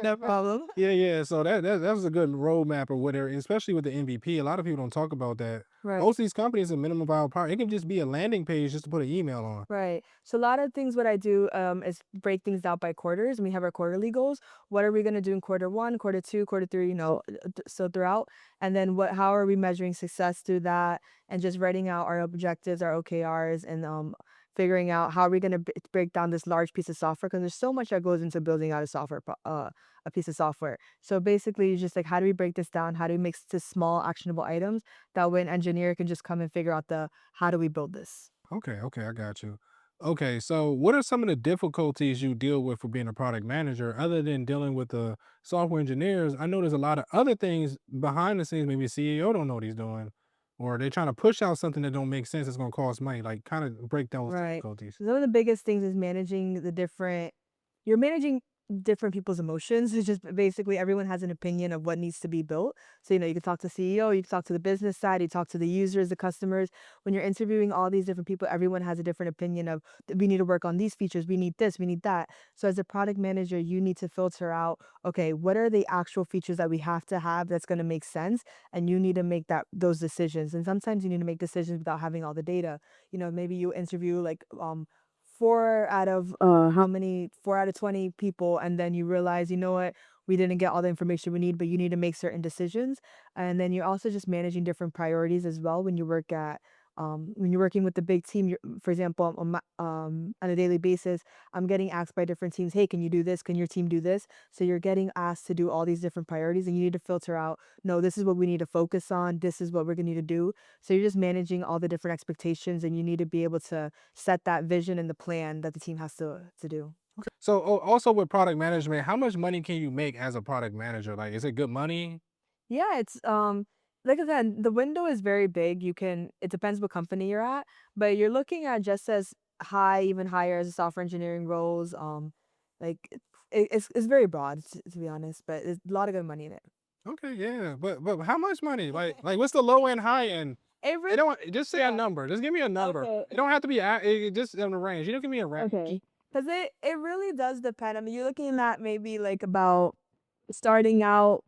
No problem. Yeah, yeah. So that was a good roadmap or whatever, especially with the MVP. A lot of people don't talk about that. Right. Most of these companies are minimum viable product. It can just be a landing page just to put an email on. Right. So a lot of things what I do is break things out by quarters, and we have our quarterly goals. What are we going to do in quarter one, quarter two, quarter three, so throughout. And then how are we measuring success through that, and just writing out our objectives, our OKRs, and figuring out how are we going to break down this large piece of software, because there's so much that goes into building out a piece of software. So basically, it's just like, how do we break this down? How do we make this small actionable items that way an engineer can just come and figure out the how do we build this? Okay, okay, I got you. Okay, so what are some of the difficulties you deal with for being a product manager other than dealing with the software engineers? I know there's a lot of other things behind the scenes, maybe CEO don't know what he's doing, or they're trying to push out something that don't make sense, it's gonna cost money. Like kind of break down those Right. difficulties. Some of the biggest things is managing the different you're managing different people's emotions. It's just basically everyone has an opinion of what needs to be built. So, you can talk to CEO, you can talk to the business side, you talk to the users, the customers. When you're interviewing all these different people, everyone has a different opinion of we need to work on these features, we need this, we need that. So as a product manager, you need to filter out, okay, what are the actual features that we have to have that's going to make sense? And you need to make those decisions. And sometimes you need to make decisions without having all the data. Maybe you interview like 4 out of 20 people, and then you realize, you know what, we didn't get all the information we need, but you need to make certain decisions. And then you're also just managing different priorities as well when you're working with the big team. For example, on a daily basis, I'm getting asked by different teams, hey, can you do this? Can your team do this? So you're getting asked to do all these different priorities, and you need to filter out, no, this is what we need to focus on. This is what we're going to need to do. So you're just managing all the different expectations, and you need to be able to set that vision and the plan that the team has to do. Okay. So also with product management, how much money can you make as a product manager? Like, is it good money? Yeah, it's like I said, the window is very big. It depends what company you're at, but you're looking at just as high, even higher as the software engineering roles. Like it's very broad to be honest, but there's a lot of good money in it. Okay, yeah, but how much money? Like what's the low end, high end? It It really don't just say a yeah. number. Just give me a number. Okay. It don't have to be just in the range. You don't give me a range. Okay. Because it really does depend. I mean, you're looking at maybe like about starting out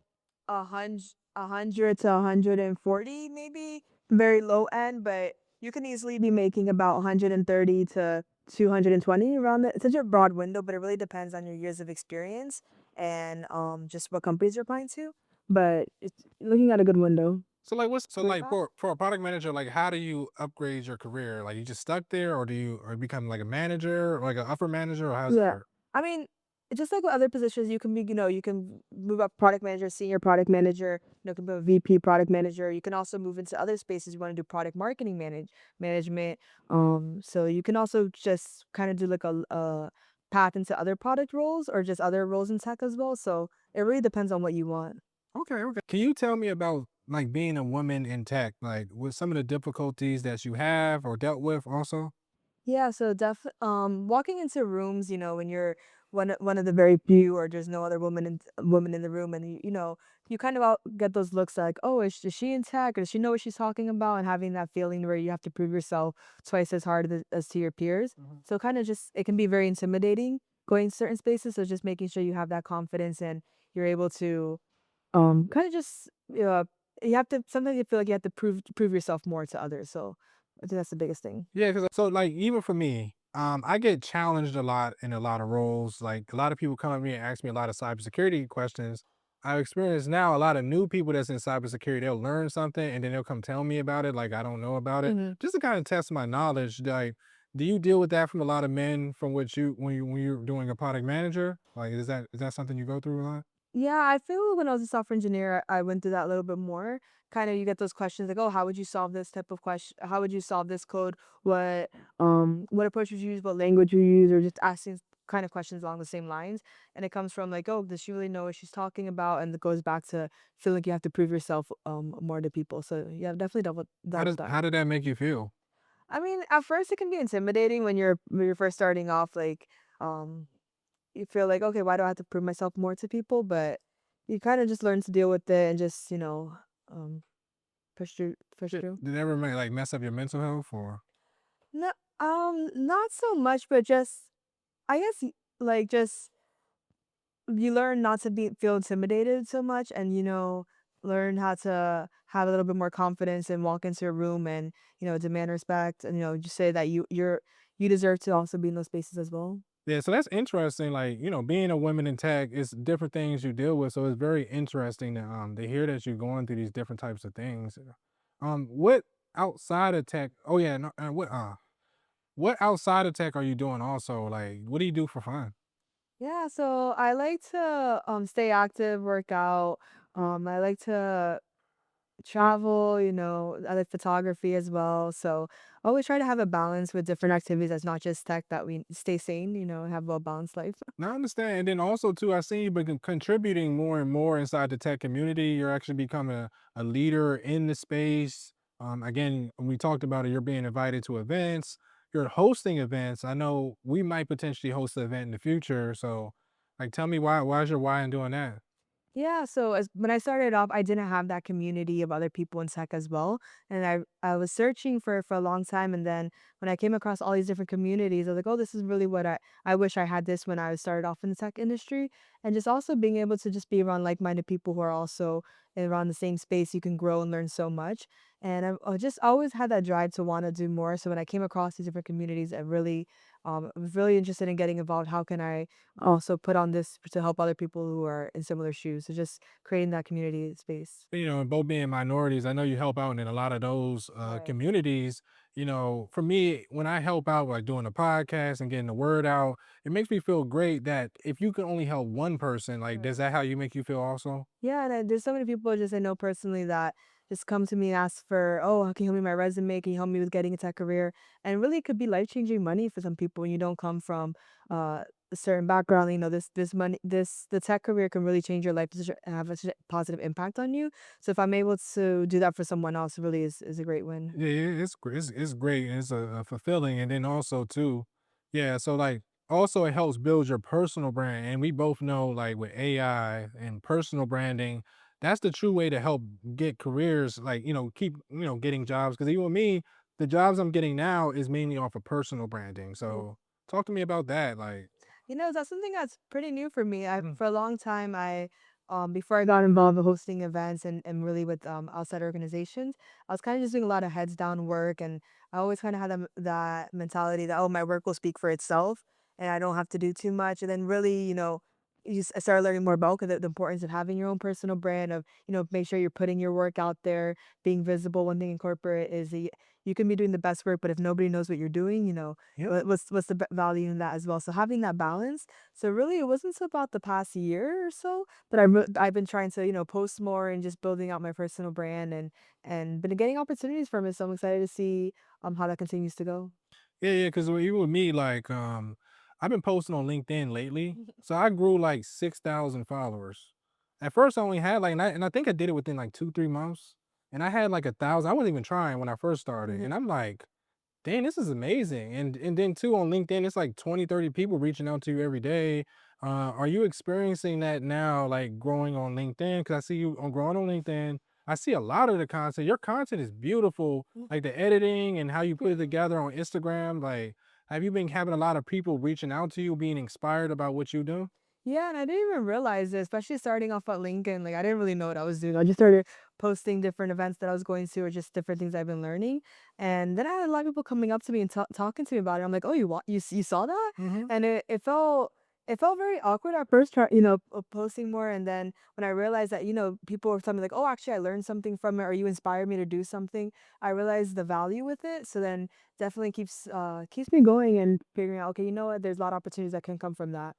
a hundred to 140, maybe very low end, but you can easily be making about 130 to 220 around it. It's such a broad window, but it really depends on your years of experience and just what companies you're applying to. But it's looking at a good window. So like what's so With like that? for a product manager, like how do you upgrade your career? Like you just stuck there or do you or become like a manager or like an upper manager or how's it Yeah. work? I mean, just like with other positions, you can move up product manager, senior product manager, can be a VP product manager. You can also move into other spaces. You want to do product marketing management. So you can also just kind of do like a path into other product roles or just other roles in tech as well. So it really depends on what you want. Okay, okay. Can you tell me about like being a woman in tech? Like with some of the difficulties that you have or dealt with also? Yeah, so walking into rooms, when you're one of the very few or there's no other woman in the room, and you kind of get those looks like, oh, is she in tech or does she know what she's talking about, and having that feeling where you have to prove yourself twice as hard as to your peers. Mhm. So kind of just it can be very intimidating going to certain spaces. So just making sure you have that confidence and you're able to kind of just you have to sometimes you feel like you have to prove yourself more to others. So I think that's the biggest thing. Yeah, because so like even for me, I get challenged a lot in a lot of roles. Like a lot of people come at me and ask me a lot of cybersecurity questions. I've experienced now a lot of new people that's in cybersecurity. They'll learn something and then they'll come tell me about it, like I don't know about it, Mhm. just to kind of test my knowledge. Like, do you deal with that from a lot of men from what you when you're doing a product manager? Like, is that something you go through a lot? Yeah, I feel when I was a software engineer, I went through that a little bit more. Kind of, you get those questions like, "Oh, how would you solve this type of question? How would you solve this code? What approach would you use? What language you use?" Or just asking kind of questions along the same lines. And it comes from like, "Oh, does she really know what she's talking about?" And it goes back to feeling like you have to prove yourself more to people. So yeah, I've definitely dealt with that. How did that make you feel? I mean, at first it can be intimidating when you're first starting off, like um you feel like, "Okay, why do I have to prove myself more to people?" But you kinda just learn to deal with it and just, um, push through. Did it ever like mess up your mental health or? No, not so much, but just I guess, just you learn not to feel intimidated so much and, learn how to have a little bit more confidence and walk into a room and, demand respect and, just say that you deserve to also be in those spaces as well. Yeah, so that's interesting. Like, being a woman in tech is different things you deal with. So it's very interesting to hear that you're going through these different types of things. What outside of tech? Oh yeah, no, what outside of tech are you doing also? Like, what do you do for fun? Yeah, so I like to stay active, work out. I like to travel, I like photography as well. So always try to have a balance with different activities that's not just tech that we stay sane, have a balanced life. Now I understand. And then also too, I see you been contributing more and more inside the tech community. You're actually becoming a leader in the space. Again, when we talked about it, you're being invited to events, you're hosting events. I know we might potentially host an event in the future. So like tell me why is your why in doing that? Yeah, so as when I started off, I didn't have that community of other people in tech as well, and I was searching for a long time, and then when I came across all these different communities, I was like, oh, this is really what I wish I had this when I started off in the tech industry, and just also being able to just be around like-minded people who are also around the same space, you can grow and learn so much, and I just always had that drive to want to do more. So when I came across these different communities, I was really interested in getting involved. How can I also put on this to help other people who are in similar shoes. So just creating that community space. And both being minorities, I know you help out in a lot of those Right. communities. For me, when I help out, like doing a podcast and getting the word out, it makes me feel great that if you can only help one person, like, does Right. that how you make you feel also? Yeah, and there's so many people just I know personally that just come to me and ask for, oh, can you help me with my resume? Can you help me with getting into a career? And really, it could be life changing money for some people when you don't come from a certain background. This money, the tech career can really change your life, have a positive impact on you. So if I'm able to do that for someone else, it really is a great win. Yeah, it's great and it's a fulfilling, and then also too, yeah. So like also it helps build your personal brand, and we both know like with AI and personal branding, that's the true way to help get careers. Like keep getting jobs because even with me, the jobs I'm getting now is mainly off of personal branding. So talk to me about that. Like, That's something that's pretty new for me. I mm, For a long time before I got involved with hosting events and really with outside organizations, I was kind of just doing a lot of heads down work, and I always kind of had that mentality that, oh, my work will speak for itself and I don't have to do too much. And then really, I started learning more about the importance of having your own personal brand of, make sure you're putting your work out there, being visible. One thing in corporate is you can be doing the best work, but if nobody knows what you're doing, yep. what's the value in that as well? So having that balance. So really, it wasn't so about the past year or so that I've been trying to post more and just building out my personal brand and been getting opportunities from it. So I'm excited to see how that continues to go. Yeah, because even with me, like, I've been posting on LinkedIn lately, so I grew like 6,000 followers. At first, I only had like, and I think I did it within like 2 3 months, and I had like 1,000. I wasn't even trying when I first started, and I'm like, dang, this is amazing. And then too on LinkedIn, it's like 20 30 people reaching out to you every day. Are you experiencing that now, like growing on LinkedIn? Because I see you on growing on LinkedIn. I see a lot of the content. Your content is beautiful, like the editing and how you put it together on Instagram. Like, have you been having a lot of people reaching out to you, being inspired about what you do? Yeah, and I didn't even realize it, especially starting off at LinkedIn. Like, I didn't really know what I was doing. I just started posting different events that I was going to, or just different things I've been learning. And then I had a lot of people coming up to me and talking to me about it. I'm like, oh, you saw that? Hmm. And it felt very awkward at first, posting more. And then when I realized that, people were telling me like, oh, actually, I learned something from it, or you inspired me to do something. I realized the value with it. So then definitely keeps me going and figuring out, okay, you know what? There's a lot of opportunities that can come from that.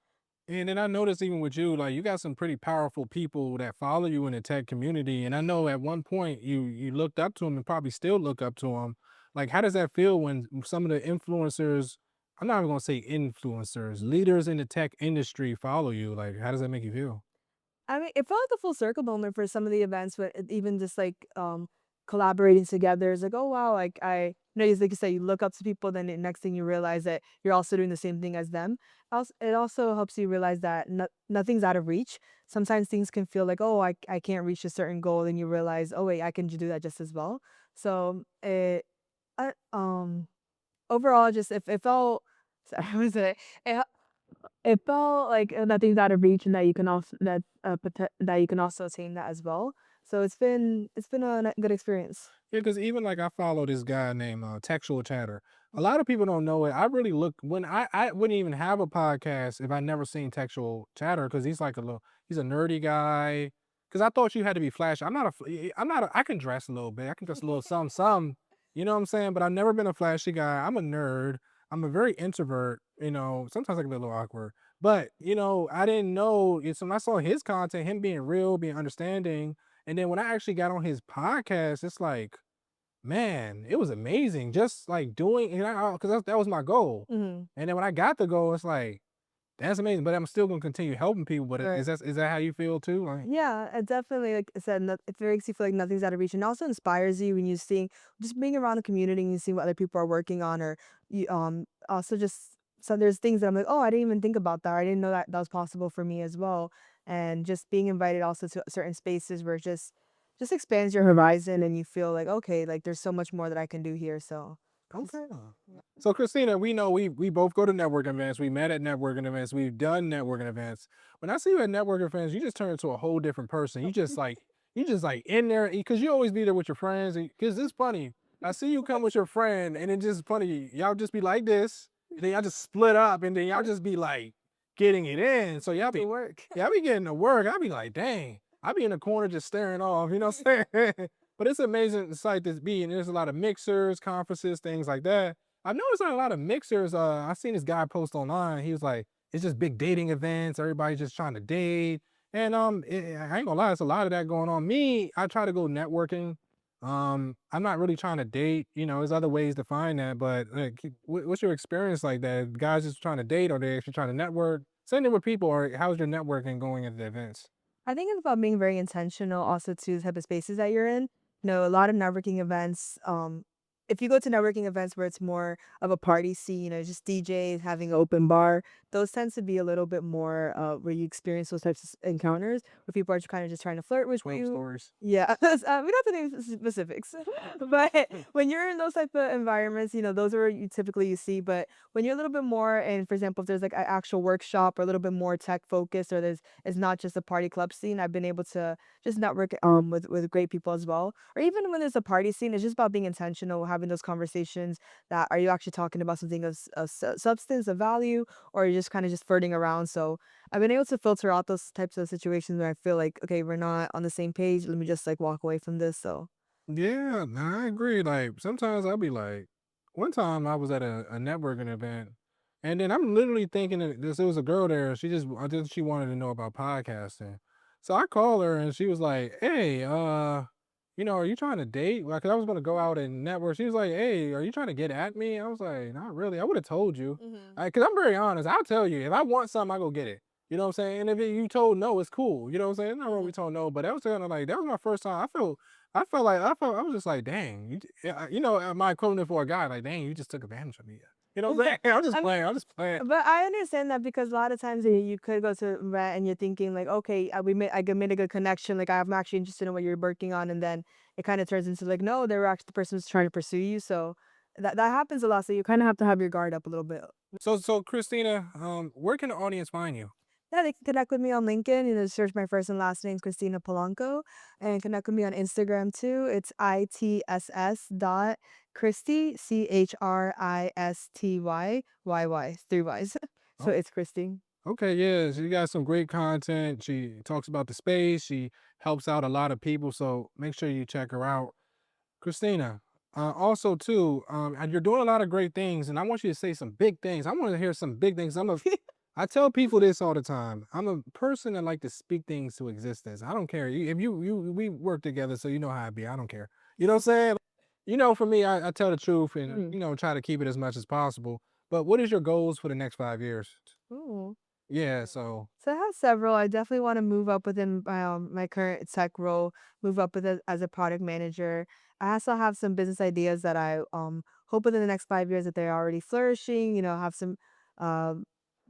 And then I noticed even with you, like you got some pretty powerful people that follow you in the tech community. And I know at one point you looked up to them and probably still look up to them. Like, how does that feel when some of the influencers, I'm not even gonna say influencers, leaders in the tech industry follow you? Like, how does that make you feel? I mean, it felt like a full circle moment for some of the events, but even just like collaborating together is like, oh wow, like it's like you say, you look up to people, then the next thing you realize that you're also doing the same thing as them. Also, it also helps you realize that nothing's out of reach. Sometimes things can feel like, oh, I can't reach a certain goal, and you realize, oh wait, I can do that just as well. So I, overall, just if it felt, sorry, I was it. It felt like, nothing's out of reach and that you can also that you can also attain that as well. So it's been a good experience. Yeah, because even like I follow this guy named Textual Chatter. A lot of people don't know it. I really look when I wouldn't even have a podcast if I never seen Textual Chatter because he's like he's a nerdy guy. Because I thought you had to be flashy. I'm not I can dress a little bit. I can dress a little some. You know what I'm saying? But I've never been a flashy guy. I'm a nerd. I'm a very introvert. Sometimes I can be a little awkward. But I didn't know. So when I saw his content, him being real, being understanding, And then when I actually got on his podcast, it's like, man, it was amazing. Just like doing, because that was my goal. Mhm. And then when I got the goal, it's like, that's amazing. But I'm still gonna continue helping people. But Right. is that how you feel too? Like, Yeah, it definitely, like I said, it makes you feel like nothing's out of reach, and also inspires you when you see just being around the community and you see what other people are working on, or you also just so there's things that I'm like, oh, I didn't even think about that. Or I didn't know that that was possible for me as well, and just being invited also to certain spaces where it just expands your horizon, and you feel like okay, like there's so much more that I can do here. So, okay. So Christina, we know we both go to networking events. We met at networking events. We've done networking events. When I see you at networking events, you just turn into a whole different person. You just like in there because you always be there with your friends. Because it's funny. I see you come with your friend, and it's just funny. Y'all just be like this, and then y'all just split up, and then y'all just be like getting it in. So to work. y'all be getting to work. I be like, dang. I be in the corner just staring off. You know what I'm saying? But it's amazing sight to be, and there's a lot of mixers, conferences, things like that. I've noticed a lot of mixers. I seen this guy post online. He was like, it's just big dating events. Everybody's just trying to date. And I ain't gonna lie, it's a lot of that going on. Me, I try to go networking. I'm not really trying to date. There's other ways to find that. But like, what's your experience like that? Guys just trying to date, or they actually trying to network? Same thing with people. Or how's your networking going at the events? I think it's about being very intentional also to the type of spaces that you're in. A lot of networking events, if you go to networking events where it's more of a party scene, just DJs having an open bar, those tends to be a little bit more where you experience those types of encounters where people are kind of just trying to flirt with 12 you. stories. Yeah, we don't have to name specifics, but when you're in those type of environments, those are what you typically you see. But when you're a little bit more, and for example, if there's like an actual workshop or a little bit more tech focused, or there's it's not just a party club scene. I've been able to just network with great people as well. Or even when there's a party scene, it's just about being intentional, having those conversations that are you actually talking about something of substance, of value, or you're just kind of just flirting around. So I've been able to filter out those types of situations where I feel like, okay, we're not on the same page. Let me just like walk away from this. So Yeah, nah, I agree. Like sometimes I'll be like, one time I was at a networking event, and then I'm literally thinking that there was a girl there. She wanted to know about podcasting, so I called her and she was like, "Hey, are you trying to date?" Like, 'cause I was gonna go out and network. She was like, "Hey, are you trying to get at me?" I was like, "Not really. I would have told you, hmm because I'm very honest. I'll tell you if I want something, I go get it. You know what I'm saying? And if you told no, it's cool. You know what I'm saying? Not wrong hmm we told no, but that was kind of like that was my first time. I was just like, dang, my equivalent for a guy, like, dang, you just took advantage of me. You know what I'm saying? I'm just I'm playing. I'm just playing. But I understand that because a lot of times you could go to a event and you're thinking like, okay, I could made a good connection. Like I'm actually interested in what you're working on, and then it kind of turns into like, no, they were actually the person who's trying to pursue you. So that happens a lot. So you kind of have to have your guard up a little bit. So Christina, where can the audience find you? Yeah, they can connect with me on LinkedIn. Search my first and last name, Christina Polanco, and connect with me on Instagram too. It's ITSS dot Christy, CHRISTY, 3 Y's. So Oh, it's Christy. okay, yeah, she got some great content. She talks about the space. She helps out a lot of people. So make sure you check her out. Christina, also too, and you're doing a lot of great things, and I want you to say some big things. I want to hear some big things. I tell people this all the time. I'm a person that like to speak things to existence. I don't care. If we work together, so you know how I be. I don't care. You know what I'm saying? For me, I tell the truth and Mm. try to keep it as much as possible. But what is your goals for the next 5 years? Ooh. Yeah, so So I have several. I definitely want to move up within my current tech role, move up with it as a product manager. I also have some business ideas that I hope within the next 5 years that they're already flourishing. Have some um,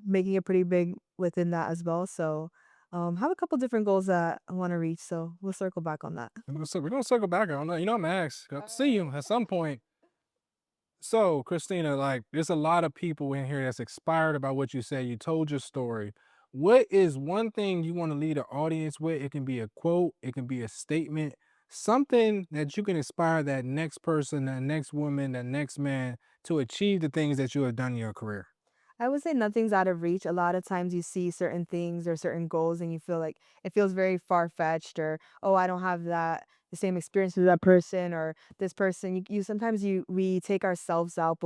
making it pretty big within that as well. So have a couple different goals that I want to reach. So we'll circle back on that. we're gonna circle back on that. I'm Max. Got to see you at some point. So, Christina, like, there's a lot of people in here that's inspired about what you said. You told your story. What is one thing you want to lead the audience with? It can be a quote, it can be a statement, something that you can inspire that next person, that next woman, that next man to achieve the things that you have done in your career. I would say nothing's out of reach. A lot of times you see certain things or certain goals and you feel like it feels very far fetched, or oh, I don't have the same experience with that person or this person. You sometimes we take ourselves out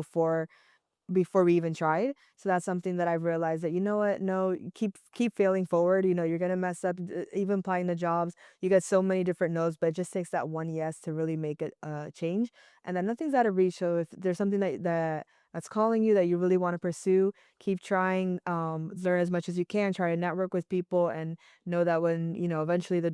before we even tried. So that's something that I've realized that, you know what, no, keep failing forward. You're gonna mess up. Even applying the jobs, you get so many different no's, but it just takes that one yes to really make it change. And then nothing's out of reach. So if there's something that's calling you that you really want to pursue, keep trying. Learn as much as you can. Try to network with people, and know that when eventually the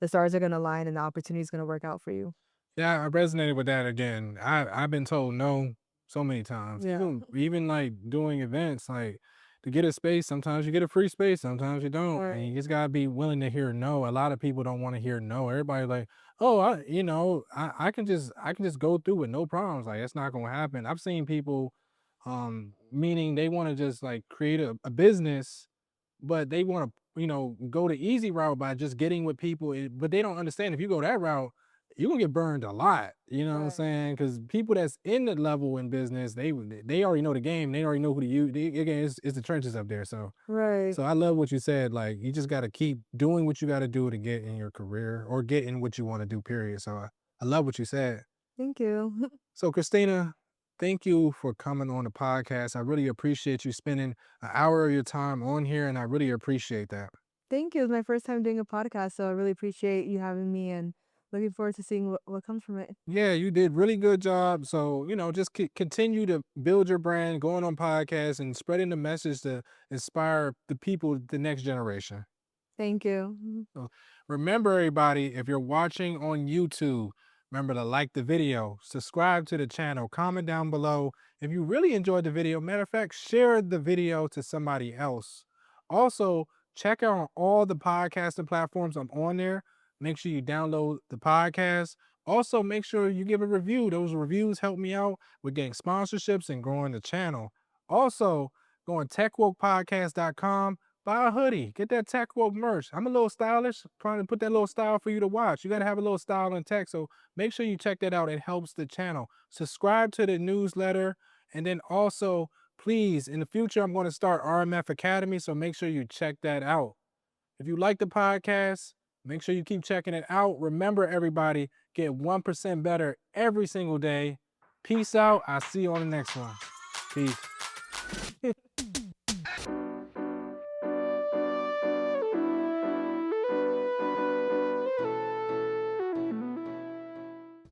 stars are gonna align, and the opportunity is gonna work out for you. Yeah, I resonated with that again. I've been told no so many times. Yeah. Even like doing events, like to get a space, sometimes you get a free space, sometimes you don't. And Right. you just gotta be willing to hear no. A lot of people don't want to hear no. Everybody like, oh, I can just go through with no problems. Like it's not gonna happen. I've seen people meaning they want to just like create a business, but they want to, go the easy route by just getting with people. But they don't understand if you go that route, you're gonna get burned a lot. You know what I'm Right. saying? Because people that's in the level in business, they already know the game. They already know who to use. Again, it's the trenches up there. So Right. so I love what you said. Like you just got to keep doing what you got to do to get in your career or get in what you want to do. Period. So I love what you said. Thank you. So Christina, thank you for coming on the podcast. I really appreciate you spending an hour of your time on here, and I really appreciate that. Thank you. It was my first time doing a podcast, so I really appreciate you having me, and looking forward to seeing what comes from it. Yeah, you did really good job. So, just continue to build your brand, going on podcasts and spreading the message to inspire the people, the next generation. Thank you. Mhm. So remember, everybody, if you're watching on YouTube, remember to like the video, subscribe to the channel, comment down below. If you really enjoyed the video, matter of fact, share the video to somebody else. Also, check out all the podcasting platforms. I'm on there. Make sure you download the podcast. Also, make sure you give a review. Those reviews help me out with getting sponsorships and growing the channel. Also, go on techwokepodcast.com. Buy a hoodie. Get that tech woke merch. I'm a little stylish, trying to put that little style for you to watch. You got to have a little style in tech. So make sure you check that out. It helps the channel. Subscribe to the newsletter. And then also, please, in the future, I'm going to start RMF Academy. So make sure you check that out. If you like the podcast, make sure you keep checking it out. Remember, everybody, get 1% better every single day. Peace out. I'll see you on the next one. Peace.